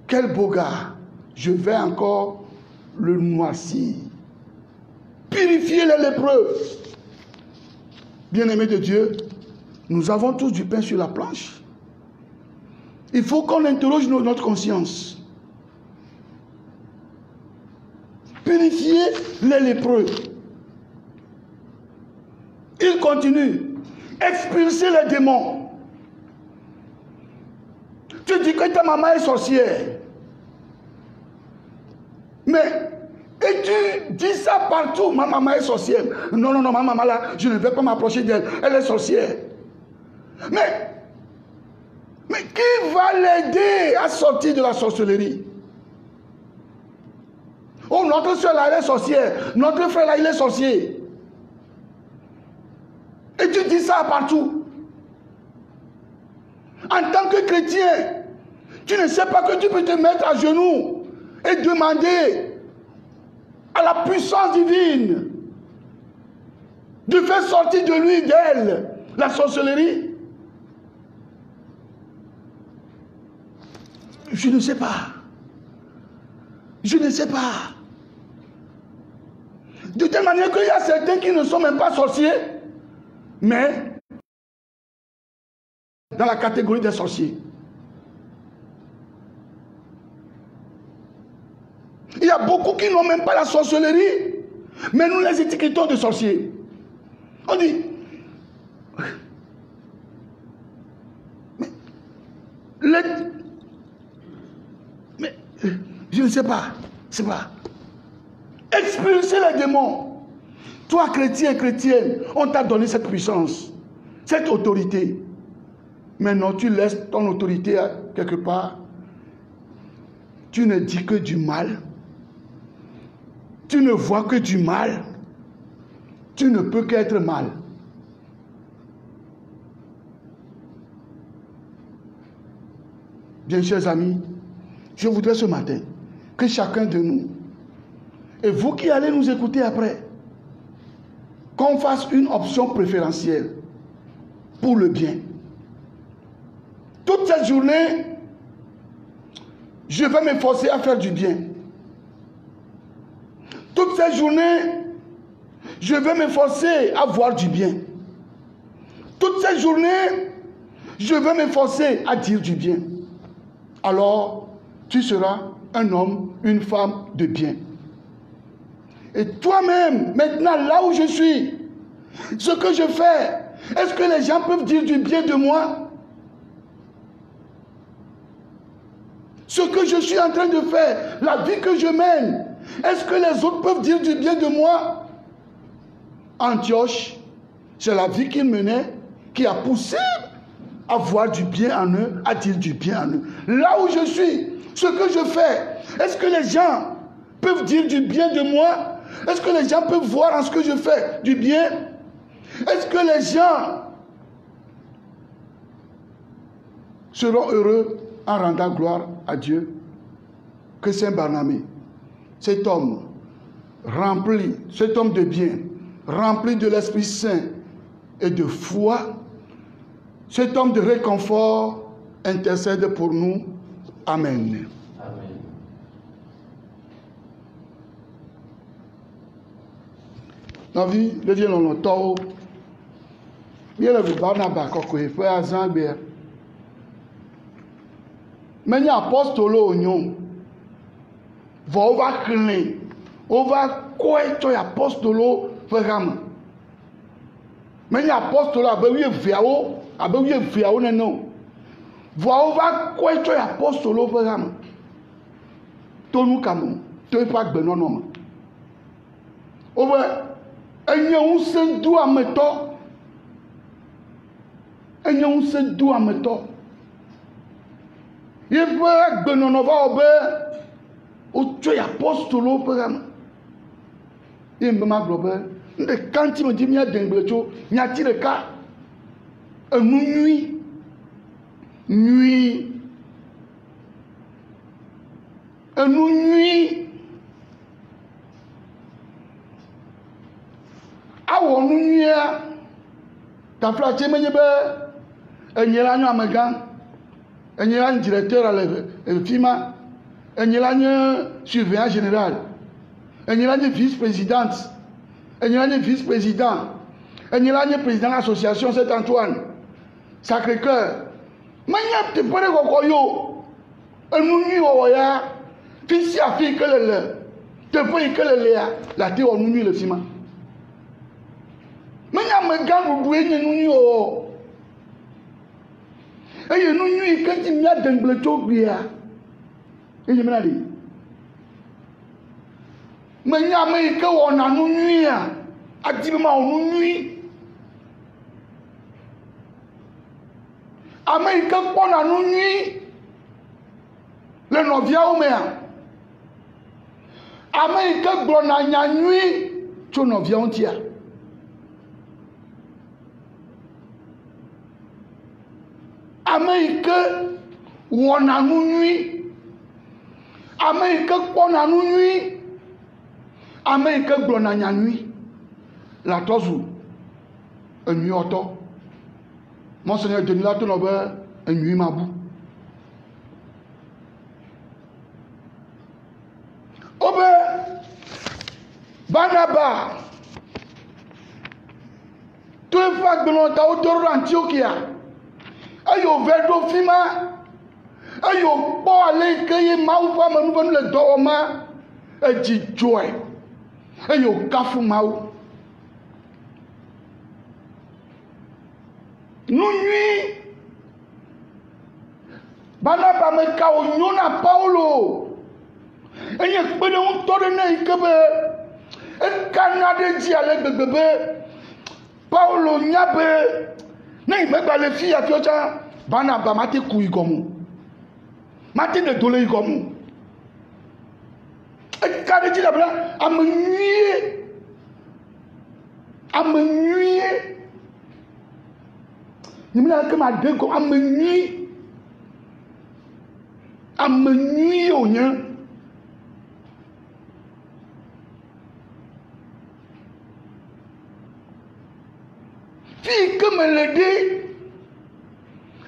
quel beau gars, je vais encore le noircir. Purifier les lépreux. Bien-aimés de Dieu, nous avons tous du pain sur la planche. Il faut qu'on interroge notre conscience. Purifier les lépreux. Il continue. Expulser les démons. Tu dis que ta maman est sorcière. Mais, et tu dis ça partout, ma maman est sorcière. Non, non, non, ma maman là, je ne vais pas m'approcher d'elle. Elle est sorcière. Mais qui va l'aider à sortir de la sorcellerie? Oh, notre soeur là, elle est sorcière. Notre frère là, il est sorcier. Et tu dis ça partout. En tant que chrétien, tu ne sais pas que tu peux te mettre à genoux et demander à la puissance divine de faire sortir de lui, d'elle, la sorcellerie. Je ne sais pas. Je ne sais pas. De telle manière qu'il y a certains qui ne sont même pas sorciers, mais dans la catégorie des sorciers. Il y a beaucoup qui n'ont même pas la sorcellerie, mais nous les étiquetons de sorciers. On dit, mais je ne sais pas, c'est pas. Expulser les démons. Toi, chrétien, chrétienne, on t'a donné cette puissance, cette autorité. Maintenant, tu laisses ton autorité quelque part. Tu ne dis que du mal. Tu ne vois que du mal. Tu ne peux qu'être mal. Bien, chers amis, je voudrais ce matin que chacun de nous, et vous qui allez nous écouter après, qu'on fasse une option préférentielle pour le bien. Toute cette journée, je vais m'efforcer à faire du bien. Toute cette journée, je vais m'efforcer à voir du bien. Toute cette journée, je vais m'efforcer à dire du bien. Alors, tu seras un homme, une femme de bien. Et toi-même, maintenant, là où je suis, ce que je fais, est-ce que les gens peuvent dire du bien de moi? Ce que je suis en train de faire, la vie que je mène, est-ce que les autres peuvent dire du bien de moi? Antioche, c'est la vie qu'il menait qui a poussé à voir du bien en eux, à dire du bien en eux. Là où je suis, ce que je fais, est-ce que les gens peuvent dire du bien de moi? Est-ce que les gens peuvent voir en ce que je fais du bien? Est-ce que les gens seront heureux en rendant gloire à Dieu? Que Saint Barnabé, cet homme rempli, cet homme de bien, rempli de l'Esprit Saint et de foi. Cet homme de réconfort intercède pour nous. Amen. Amen. Dans la vie, le Dieu dans le temps, il y a le Barnabas qui fait à Zambia. Mais il y a un apostole au Nyon. On va créer. On va quoi être apostole vraiment. Mais il y a un apostole à Béouye Viao. À Béouye Viao, non. On va quoi être apostole vraiment. Tout nous comme tout n'est pas de non. On va. Et nous sommes tous à mettre. Et nous sommes tous à mettre. Il faut que nous nous au tu es apostole au programme. Il me m'a globé. Quand il me dit, il y a des gens, il y a des cas. Nuit. Nuit. Nuit. Awo nuit. Ta flatte, mais il y a un amagan. Il y a un directeur à la FIMA. Il y a un surveillant général. Il y a une vice-présidente. Il y a un vice-président. Il y a un président de l'association Saint-Antoine. Sacré-Cœur. Mais il y a un petit peu de cocoyo. Un nuit au voyage. Fils à fille que le. Depuis que le léa. La terre au nuit le ciment. Mais il y a un gars qui doit être nuit au. Et il y a une nuit quand il y a des bleus bien. Et je me dis, mais il y a un gars on a une nuit. Activement une nuit. Américain on a une nuit. Le novia au mer. Américain on a une nuit. Tu novia on tient. Américain, on a une nuit. Américain, on a une nuit. Américain, on a une nuit. La tozu, une nuit auto. Monseigneur Denis la tonne une nuit mabou. Obe, Barnabas, tout le fac de l'autre autour d'Antiochia. Ayo verdo fima ayo bo ale keye mau fa manu banu le do ma eji joy ayo kafu mau nunui bana ba me ka o nyona Paulo enye pe de un to de na ikebe e kanade ji ale gbegbe Paulo nyabe Nei megba le fi afiocha Barnabas mate ku igomu mate de dole igomu e kade ji dabla amenui ni mna ke ma de ko amenui onya fi comme le dit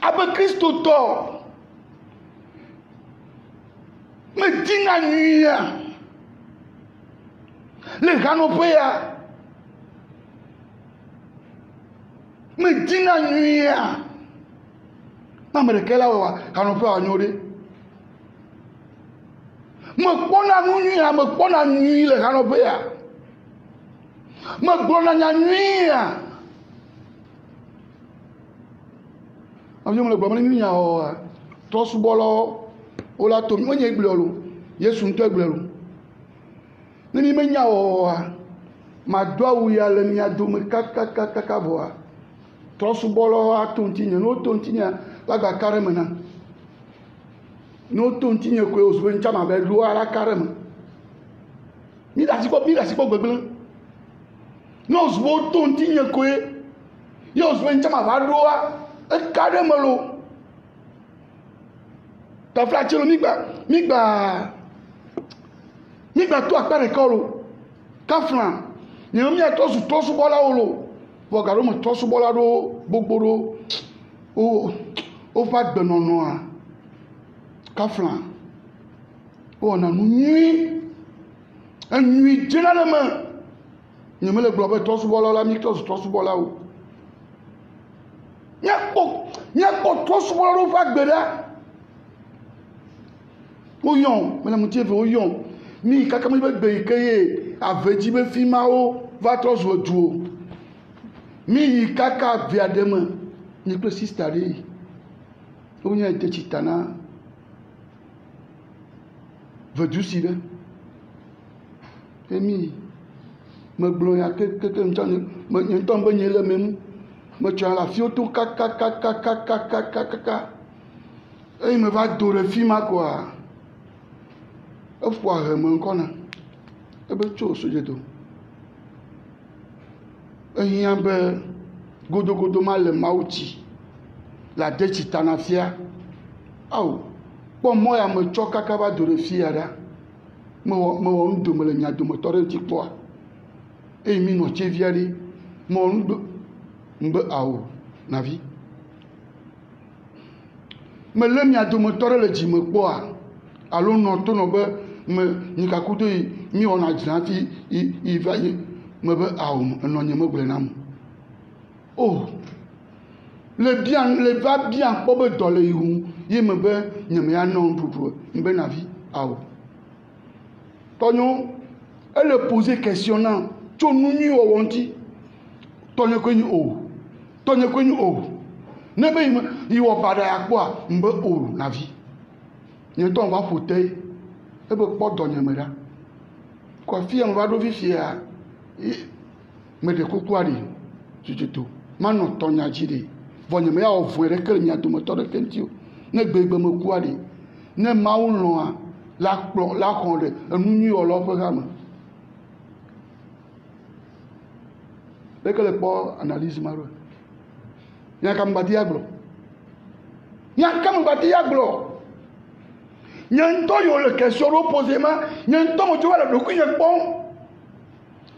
avec Christ auteur me dit la nuit le canopéa me dit la nuit mais quelle heure canopéa ignoré me pona nuit me pona nuit le canopéa me pona la nuit Avion le gbọmọ ni ya o to subolo o la to mo nye gbelu Yesu nto gbelu ni me nya o ma do awu ya le nya do me kaka voa to subolo atontinya no tontinya la ga karema na no tontinya ko o so ncha ma be lu ara karema mi da si ko gbegbe no so tontinya ko yo so ncha ma ba lu carrément ta flacelo migba to apare kolo kafran Nye mi ato su to su bola olo. Bo garo mo to su bola do gbogbo do. O fa gbenono a. Kaflan. O na nu nui. Nui généralement. Nye me le globe to su bola la mi to su bola o. Nyakpo to su bola do fa gbeda. O yon, me la mutie ve o yon. Mi kaka me be gbe keye aveji be fi ma o va to su odu. Mi kaka vi adema ni pe sister re. O nya ite chitana. Ve du si be. Emi me glo ya ke mchane me nton be nyele memu. Me tcha la fi o to kaka. Et me va dore fi ma quoi. E fwa reme nkona. E be cho soje to. E yan be godo ma le mauti. La dechi tanafia. Au. Bon mo ya me cho kaka ba dore fi ada. Mo ndo me le nya do mo tore ti po. E mi no che viari. Mo ndo mbe au na vie. Me le mi ado mo tore le ji me po a. Alo no to no be me ni ka kuto mi ona jina fi I va me be au no nye me gble nam. Oh. Le va bien po be dole yu. Ye me be nye me ya non tutu. Mbe na vie au. Tonyo elle poser questionnant. To nu ni o wonti. Tonyo ko ni o. Tonyo ko ni o. Nebe iwo bada ya kwa mbe o na vie. Nye ton va fauteuil. Ebe kpo donye mera. Kwa fi en va do vi fi a. Me de kokwari. Tututu. Mano tonya jide. Vonye me ya overe kele nya do moto de kentio. Ne gbegbe me kwari. Ne maulon a la konde enu ni olo programme. Lekele po analyse maro. Nyaka mbati aglo. Nyaka mbati aglo. Nyanto yo le question reposée ma, nyanto mo jowa le doku yen pon.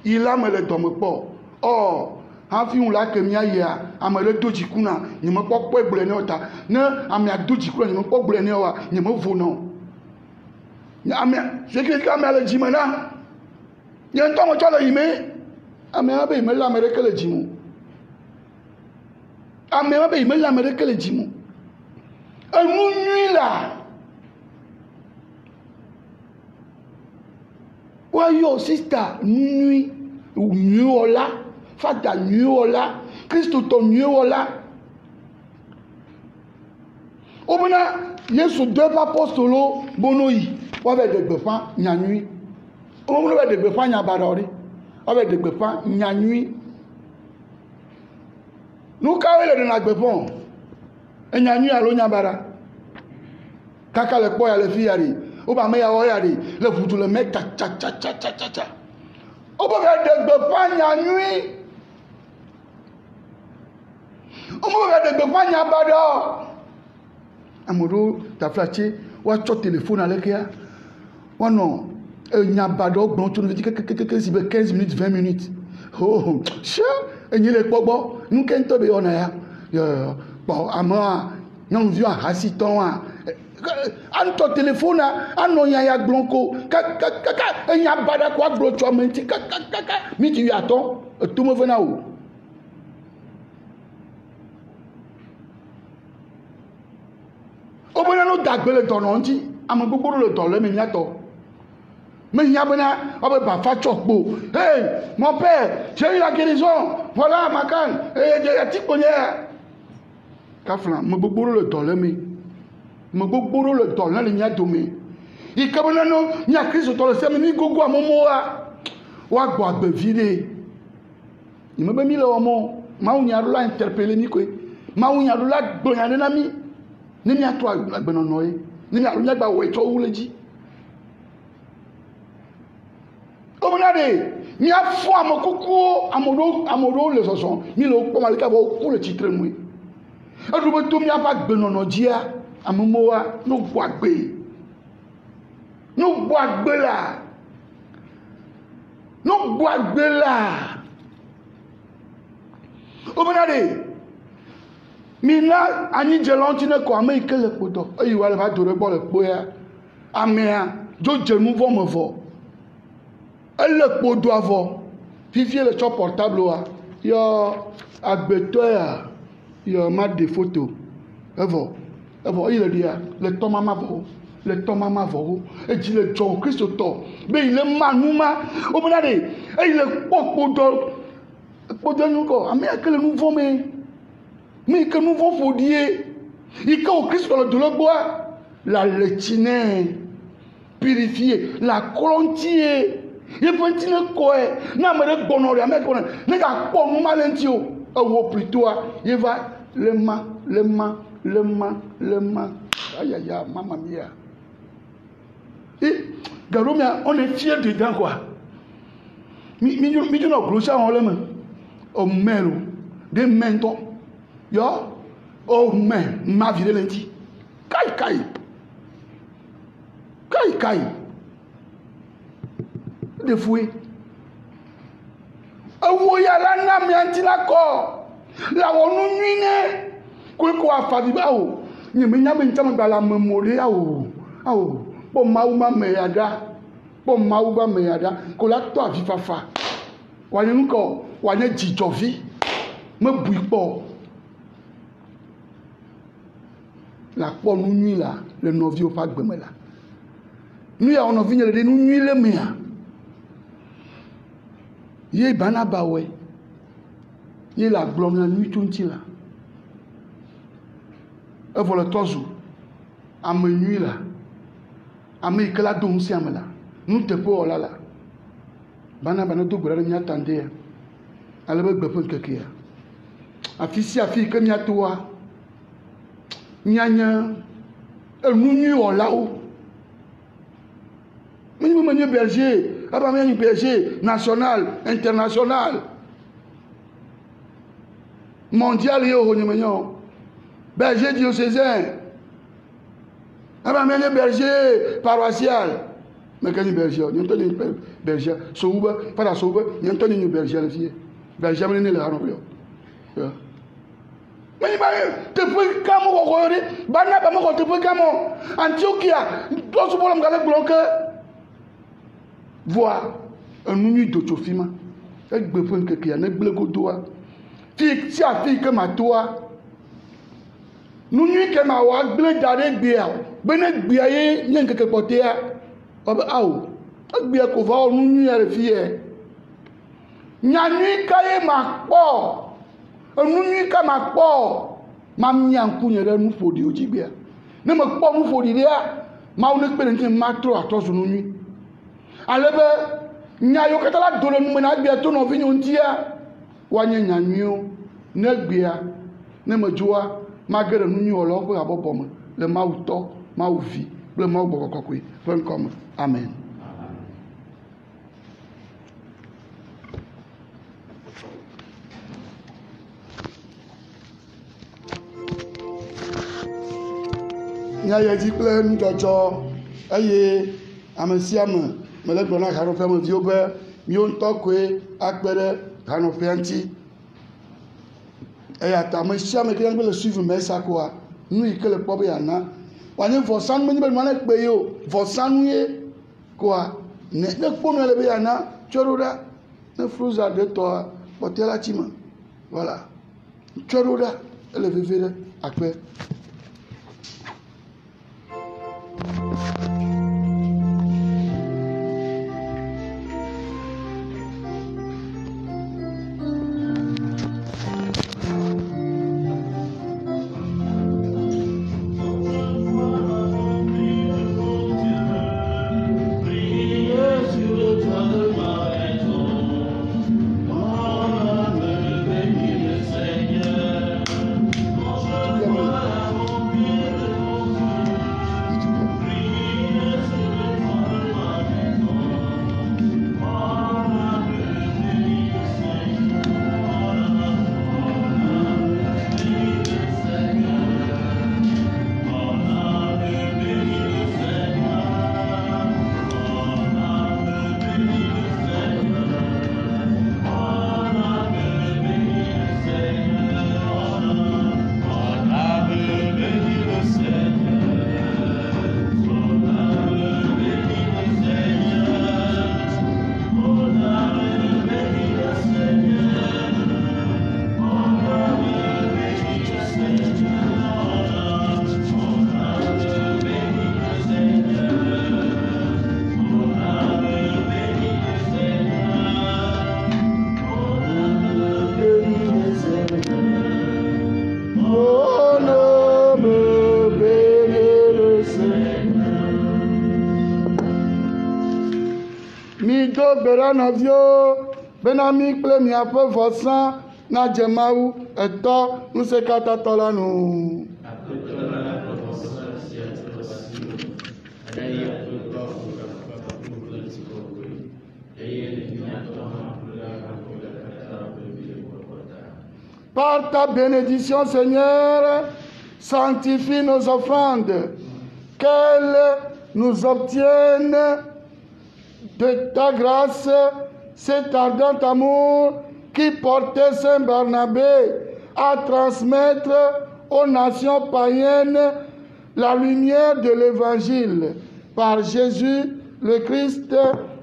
Il a me le domo po. Oh, ha fi un la ke mi aya, amele doji kuna, ni mo po po egbule ni ota. Ne ami adoji kuna ni mo po egbule ni wa, ni mo vo no. Ni ami, je ke ka me le jimena. Nyanto mo jowa le yime. Ami abe me la me re ke le jimu. Ami abe me la me re ke le jimu. Enu nui la. Wayo sister nuit nuola fata nuola Christo to nuola obuna Yesu deux apostolo bonoyi wa be de gbefa nyanui obuna be de gbefa nyabarori wa be de gbefa nyanui nu kawe le na gbefon enyanui alo nyabara kaka le po ya le fi yari Oba me ya oyari le futu le me cha. Oba be de gbefa nyanui. Oba be de gbefa nyabado. Amodo ta flaché wa cho téléphone avec ya. Wa non nyabado gbon to que si be 15 minutes 20 minutes. Oh, sha enyi le pogbo nu ken to be ona ya. Yo bon ama non vieux hasi ton a. Anto téléphone ano ya glonko kaka enya bada kwa glo chomenti kaka mi ti yaton tout me vena o obona no dagbele tono nti am gbogbo le to le mi yato me yabona obe ba fa chokpo hey mon père j'ai eu la guérison voilà ma canne et ti ponya kafla me gbogbo le to le mi me gbogbo le to le nya domi ikabona no nya Kristo to le se mi gogo amomo wa gbo agbe vide ni me be mi le omo ma unya do la interpeller mi ko ma unya do la gbonya na mi ni mi ato agbe no no yi ni mi arunya gba we to wuleji obona de mi afu amokuku amodo le soso mi le po malika bo ku le titre mu e do to mi afa gbe no no jia amomowa no gbagbe la Non guagbela. Obenade. Mina ani jelonti ne ko ame ikele poto. Eyi wa le va dore bo le poya. Amea jo jenu vo me vo. Elle podo avo. Fifie le cho portable wa. Yo agbeto ya. Yo ma de photo. Evo. Evo il dia le to mama vo. Le to mama vo. E ji le jo Christo to. Be ile manuma. Obenade. E ile podo. Podo nu ko. Ame akele nu vo me. Mais que nous vont faudier. Et quand au Christ le douleur bois, la létine purifiée, la colontier. Il faut dire quoi? N'a pas de bonheur, n'a pas de bonheur. N'a pas de malentio. Ou plutôt, il va le main. Aïe aïe aïe, maman mia. Et Garomia, on est fiers dedans quoi. Mi no glocha on le main. Au melo, des mentons. Yo, oh man, ma vie de lundi. Kai. De fouet. Awoya la na mi antila ko. La wonu nwine. Ko afa bi bawo. Ni me nya me ntama gba la memori awo. Po mauma me yada. Ko la to afifafa. Wa ni ko, wa ne jijovi. Me bui po. La pour nous nuit là, le novio pas gbeme là. Nous ya on vient de nous nuit le mea. Yé bana bawe. Yé la blonde la nuit tout là. Et voilà tozu. Ame nuit là. Ame que la don si ame là. Nous te pour là. Bana do gbera ni attendé. Ale be gbe pon keke ya. Afisi afi ke mi atoa. Nyanya, nous on là-haut. Nous berger, un berger national, international, mondial, berger diocésain, un berger paroissial. Mais quand il berger, il y a un berger, pas la sauve, il y a un berger, berger, il y a un mais te peux kamo kokore bana ba mo te peux kamo Antiochia to so bolam gale bloqué voir un nuit de chofima e gbe fun keke ya ne gble ko doa fi si afi ke ma toa nuit ke ma wa gble dare gbe a bene gbe aye nyen keke pote a oba awo gbe ko va nuit ya fi e nya nuit kaye ma po nuit ka ma po mam nyanku nyere nu fodi ojibia ne ma po nu fodi dia ma o ne pe ntin ma tro atoso nuit alebe nya yo katala dole nu na bia to no vinyo ntia wanye nyanyo ne gbia ne ma joa ma gere nu nyu olo ko abobo mo le ma uto ma uvi le ma ogbo kokwe fen come amen. Nya ye di ple nu jojo eye amesiame mele gbona haro fe mo vi obe mi o nto kwe akpere hano fe anti eya ta amesiame ke ngbe le suivre mesa kwa nu ikele pobe ya na wanye vosan me ni be na pe yo vosan ye kwa ne kponu ele be ya na chorura ne fruza de to potela chima voilà chorura ele vivere akpe. gbera nɔviwo bena mi kple miaƒe vɔsa na dze Mawu etɔ ŋusẽkatãtɔ la nu. Par ta bénédiction, Seigneur, sanctifie nos offrandes, qu'elles nous obtiennent de ta grâce cet ardent amour qui portait Saint Barnabé à transmettre aux nations païennes la lumière de l'Évangile par Jésus le Christ,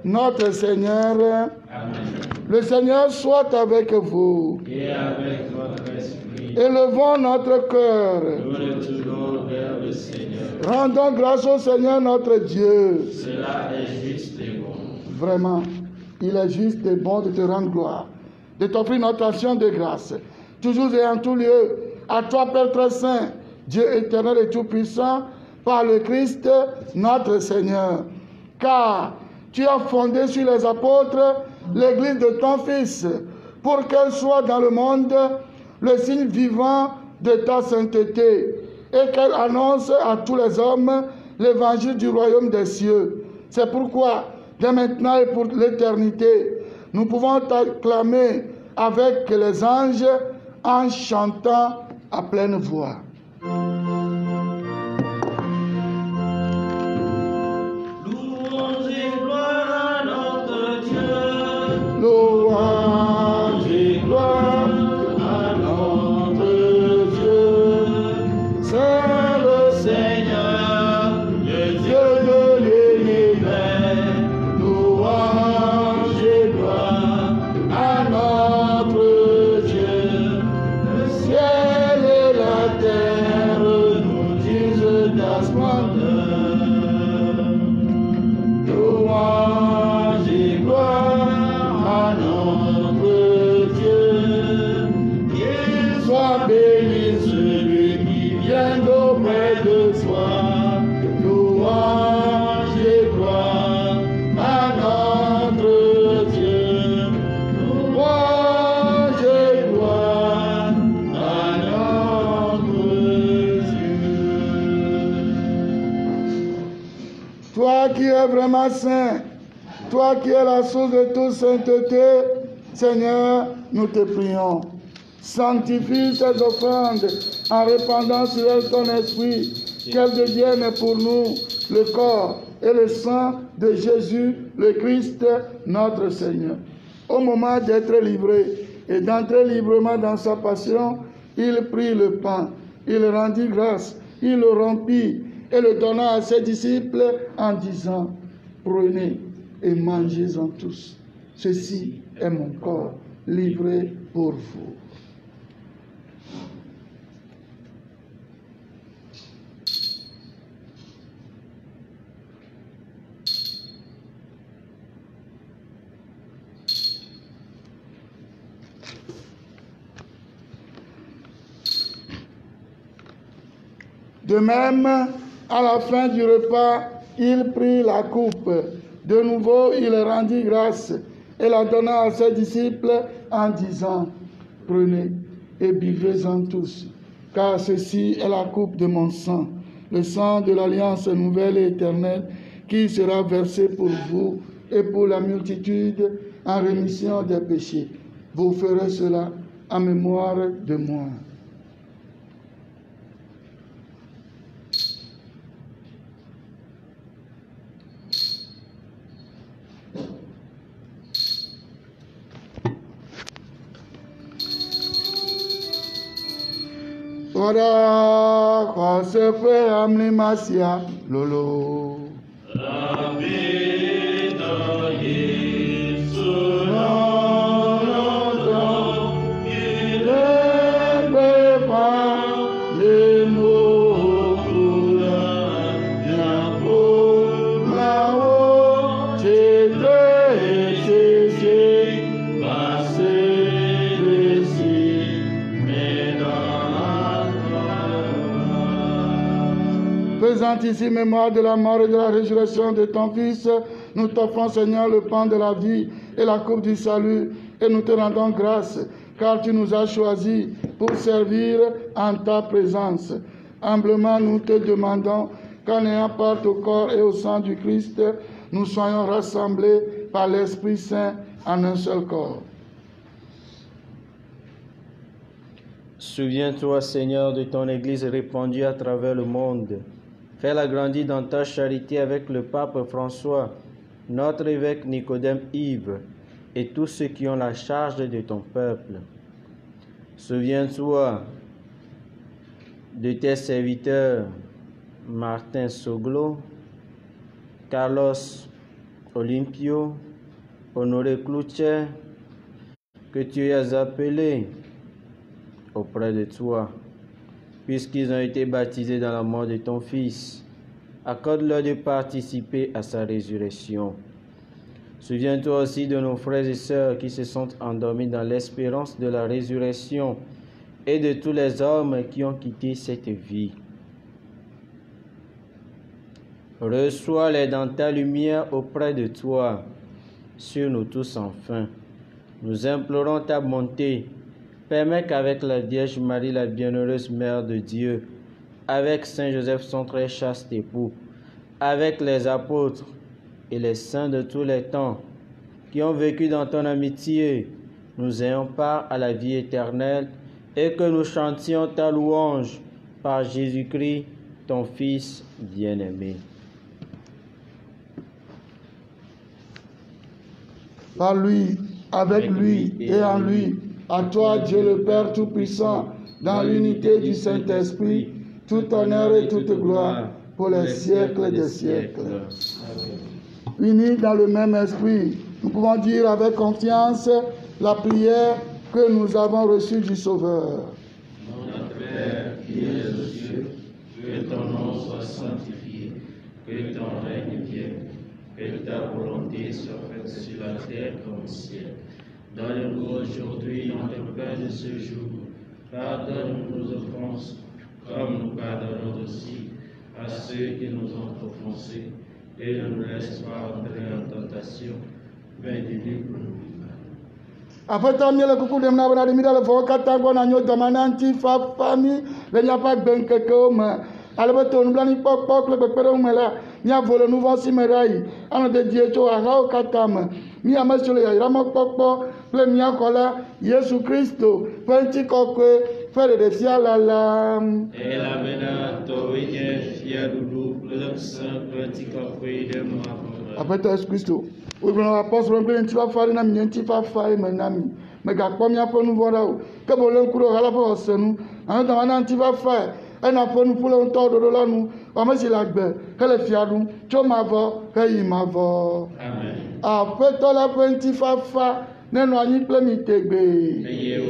notre Seigneur. Amen. Le Seigneur soit avec vous. Et avec votre esprit. Élevons notre cœur. Nous le tournons vers le Seigneur. Rendons grâce au Seigneur notre Dieu. Cela est juste et bon. Vraiment, il est juste et bon de te rendre gloire, de t'offrir notre action de grâce, toujours et en tout lieu, à toi, Père très saint, Dieu éternel et tout-puissant, par le Christ, notre Seigneur. Car tu as fondé sur les apôtres l'Église de ton Fils, pour qu'elle soit dans le monde le signe vivant de ta sainteté, et qu'elle annonce à tous les hommes l'évangile du royaume des cieux. C'est pourquoi, dès maintenant et pour l'éternité, nous pouvons t'acclamer avec les anges en chantant à pleine voix. Louange et gloire à notre Dieu. Louange et gloire à notre Dieu. C'est le Seigneur, le Dieu de l'univers. Louange et gloire à notre Dieu. Le ciel et la terre nous disent ta splendeur. Louange et gloire à notre Dieu. Qu'il soit béni celui qui vient d'auprès de toi. Louange et gloire à notre Dieu. Louange et gloire à notre Dieu. Toi qui es vraiment saint, toi qui es la source de toute sainteté, Seigneur, nous te prions. Sanctifie ces offrandes en répandant sur elles ton esprit, qu'elles deviennent pour nous le corps et le sang de Jésus, le Christ, notre Seigneur. Au moment d'être livré et d'entrer librement dans sa passion, il prit le pain, il rendit grâce, il le rompit et le donna à ses disciples en disant, prenez et mangez-en tous. Ceci est mon corps livré pour vous. De même, à la fin du repas, il prit la coupe. De nouveau, il rendit grâce et la donna à ses disciples en disant, prenez et buvez-en tous, car ceci est la coupe de mon sang, le sang de l'alliance nouvelle et éternelle, qui sera versé pour vous et pour la multitude en rémission des péchés. Vous ferez cela en mémoire de moi. Ora kosefe amni masia lolo. Faisant ici mémoire de la mort et de la résurrection de ton Fils, Nous t'offrons, Seigneur, le pain de la vie et la coupe du salut, et nous te rendons grâce, car tu nous as choisis pour servir en ta présence. Humblement, nous te demandons qu'en ayant part au corps et au sang du Christ, nous soyons rassemblés par l'Esprit Saint en un seul corps. Souviens-toi, Seigneur, de ton Église répandue à travers le monde. Fais-la grandir dans ta charité avec le pape François, notre évêque Nicodème Yves, et tous ceux qui ont la charge de ton peuple. Souviens-toi de tes serviteurs Martin Soglo, Carlos Olimpio, Honoré Cloutier, que tu as appelés auprès de toi, puisqu'ils ont été baptisés dans la mort de ton Fils. Accorde-leur de participer à sa résurrection. Souviens-toi aussi de nos frères et sœurs qui se sont endormis dans l'espérance de la résurrection et de tous les hommes qui ont quitté cette vie. Reçois-les dans ta lumière auprès de toi, sur nous tous enfin. Nous implorons ta bonté. Permets qu'avec la Vierge Marie, la bienheureuse Mère de Dieu, avec Saint Joseph, son très chaste époux, avec les apôtres et les saints de tous les temps, qui ont vécu dans ton amitié, nous ayons part à la vie éternelle et que nous chantions ta louange par Jésus-Christ, ton Fils bien-aimé. Par lui, avec lui et en lui, à toi, Dieu le Père Tout-Puissant, dans l'unité du Saint-Esprit, tout honneur et toute gloire pour les siècles des siècles. Unis dans le même esprit, nous pouvons dire avec confiance la prière que nous avons reçue du Sauveur. Notre Père qui es aux cieux, que ton nom soit sanctifié, que ton règne vienne, que ta volonté soit faite sur la terre comme au ciel. Donne-nous aujourd'hui notre pain de ce jour. Pardonne-nous nos offenses, comme nous pardonnons aussi à ceux qui nous ont offensés. Et ne nous laisse pas entrer en tentation, mais délivre-nous du mal. Après tant mieux le coucou de m'avoir admis dans le fond, quand on a eu demandé fa famille, il n'y a pas de comme alors que nous blâmons pas le pépère mais là, il y a volé nous voici médaille. On a de Dieu tu as rao katam. Mi a monsieur le yama pokpo, le mia kola, Jésus Christo, petit coque, faire des fiala. Et la mena toye fiadoulou, le sang petit coque de moi. Après toi Christo. Oui, on va pas se remplir un petit peu faire na mi un petit peu faire menami. Mais ga kwa mi apo nous voilà où. Que bon le couro hala po senu. En dans un petit peu faire. Un apo nous pour le temps de là nous. On me si la gbe. Que le fiadou, tu m'avo, que il m'avo. Amen. Après toi la petit fafa, ne nous ani plemite Ayez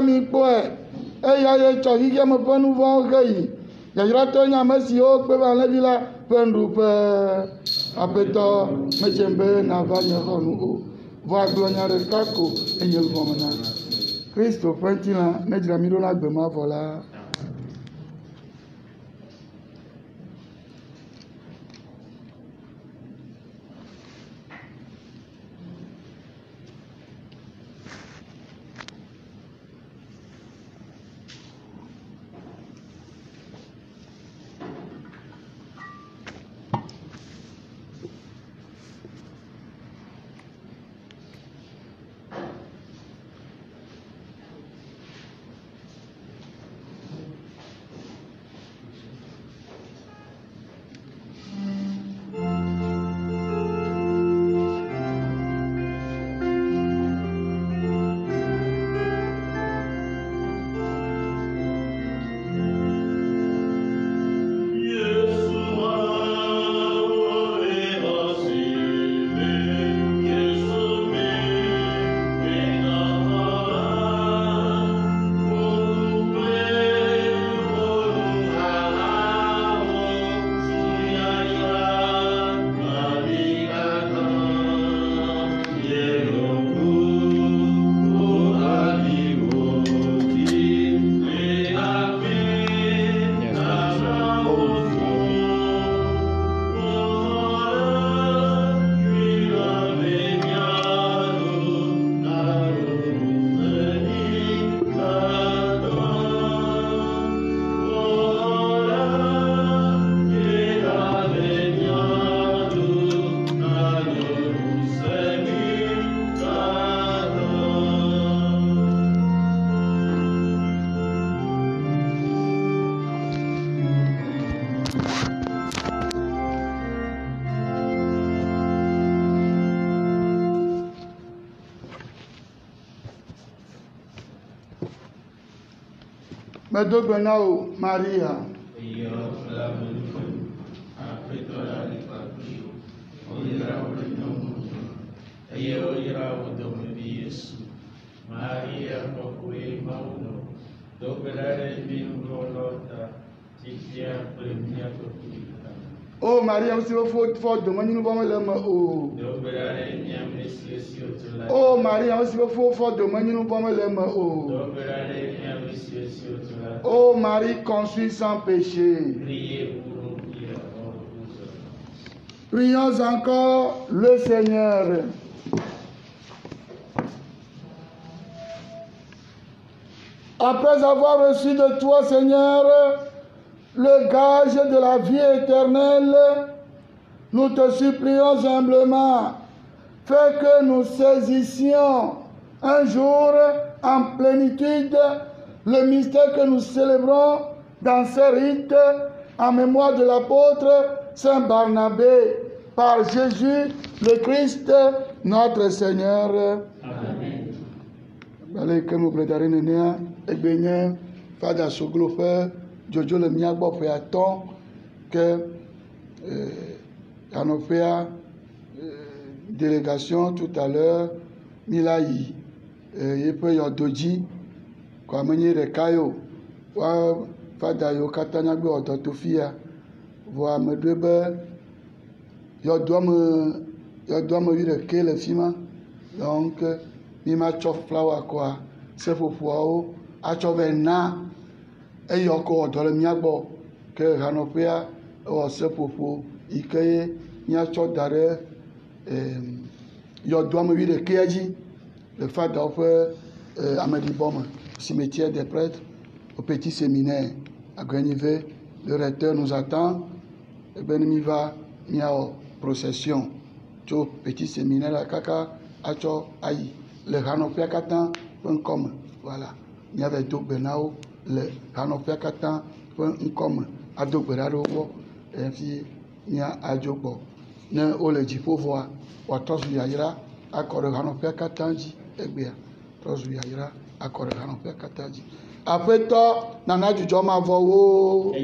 mi poe eya ye tsɔ yi me ƒe nu vɔwo he yi yayratɔ nye ame siwo kpe va alẽ vi la ƒe nuɖuƒe. Aƒetɔ metse be nava nye xɔnu o vɔ agblɔ nya ɖeka ko eye vɔ me na Kristo ƒe ŋutilã ne dzra mi ɖo na gbe ma vɔ la. Medogbenao Maria. Maria procurei mauno, dobrare minulota, titia premia procurita. Oh Maria, você vai for do manhã não vamos lá o. Dobrare minha messiosio. Oh Maria, você vai for do manhã não vamos lá o. Dobrare minha messiosio. Oh Marie conçue sans péché. Priez pour nous qui avons besoin. Prions encore le Seigneur. Après avoir reçu de toi, Seigneur, le gage de la vie éternelle, nous te supplions humblement, fais que nous saisissions un jour en plénitude le mystère que nous célébrons dans ce rite en mémoire de l'apôtre Saint Barnabé, par Jésus le Christ, notre Seigneur. Amen. Allez, que nous préparons Egbenye, Fada Soglofe, Jojo le Miagbo Féaton, que on a fait délégation tout à l'heure, Milaï, Yepe Yodoji, kwa menye rekayo, wa Fada Yo Katanyagbe Ototofia, wa Medwebe, Yodoame Yureke le Fima, donc, Mima Chof Flower quoi, c'est pour atsɔvɛ na eyɔkɔ ɔdɔ le mía gbɔ ke hanɔƒea ewɔ seƒoƒo yi ke ye míatsɔ da ɖe yɔdoame wi ɖekea dzi le Fadawo ƒe ameɖibɔ me, cimetière des prêtres au petit séminaire à Grenivé. Le recteur nous attend ebe ne mi va míawɔ procession tso petit séminaire la kaka atsɔ ayi le hanɔƒea katã ƒe ŋkɔme. Voilà. Il y avait deux benao, le hanopia katan, un comme à deux berado, et puis il y a à Jobo. Ne o le jipo voix, ou tos yayra, à corps hanopia katanji, et bien, tos yayra, à corps hanopia katanji. Après toi, nana du joma vo,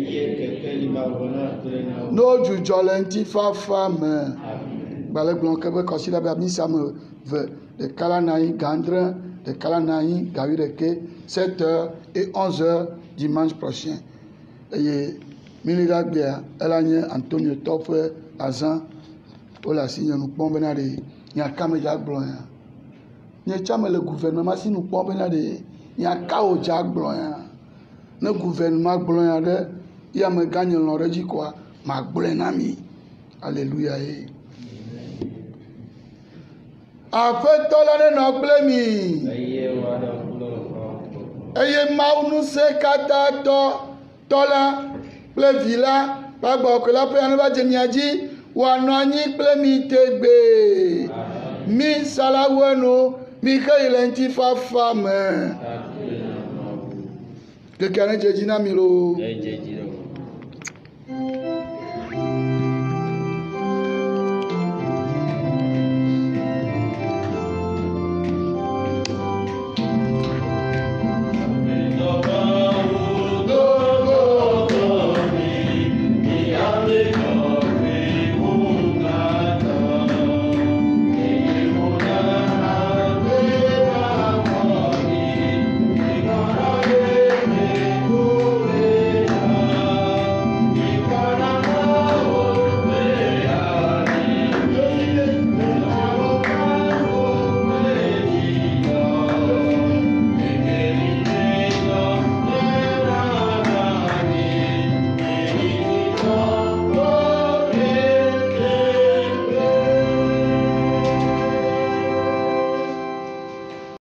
no du jolenti fa femme. Balek blanc, que quand il avait mis ça me veut, de Kalanaï Gandrin. De Kalanaï, Gawireke, 7h et 11h dimanche prochain. Et Milida Bia, Elanye, Antonio Toffe, Azan, Ola signe nous pouvons venir de Nyakame Jack Blanc. Nyachame le gouvernement, si nous pouvons venir de Nyakao Jack Blanc. Le gouvernement Blanc, il y a me gagné l'oreille quoi, ma Blanami. Alléluia. Afin tolane no blemi. Eye maunu se kata tola plevila bagbo ko la pe anu ba jemiaji wa no anyi blemi tegbe. Mi salawenu mi kailenti fa fame. Ke kana jejina miro.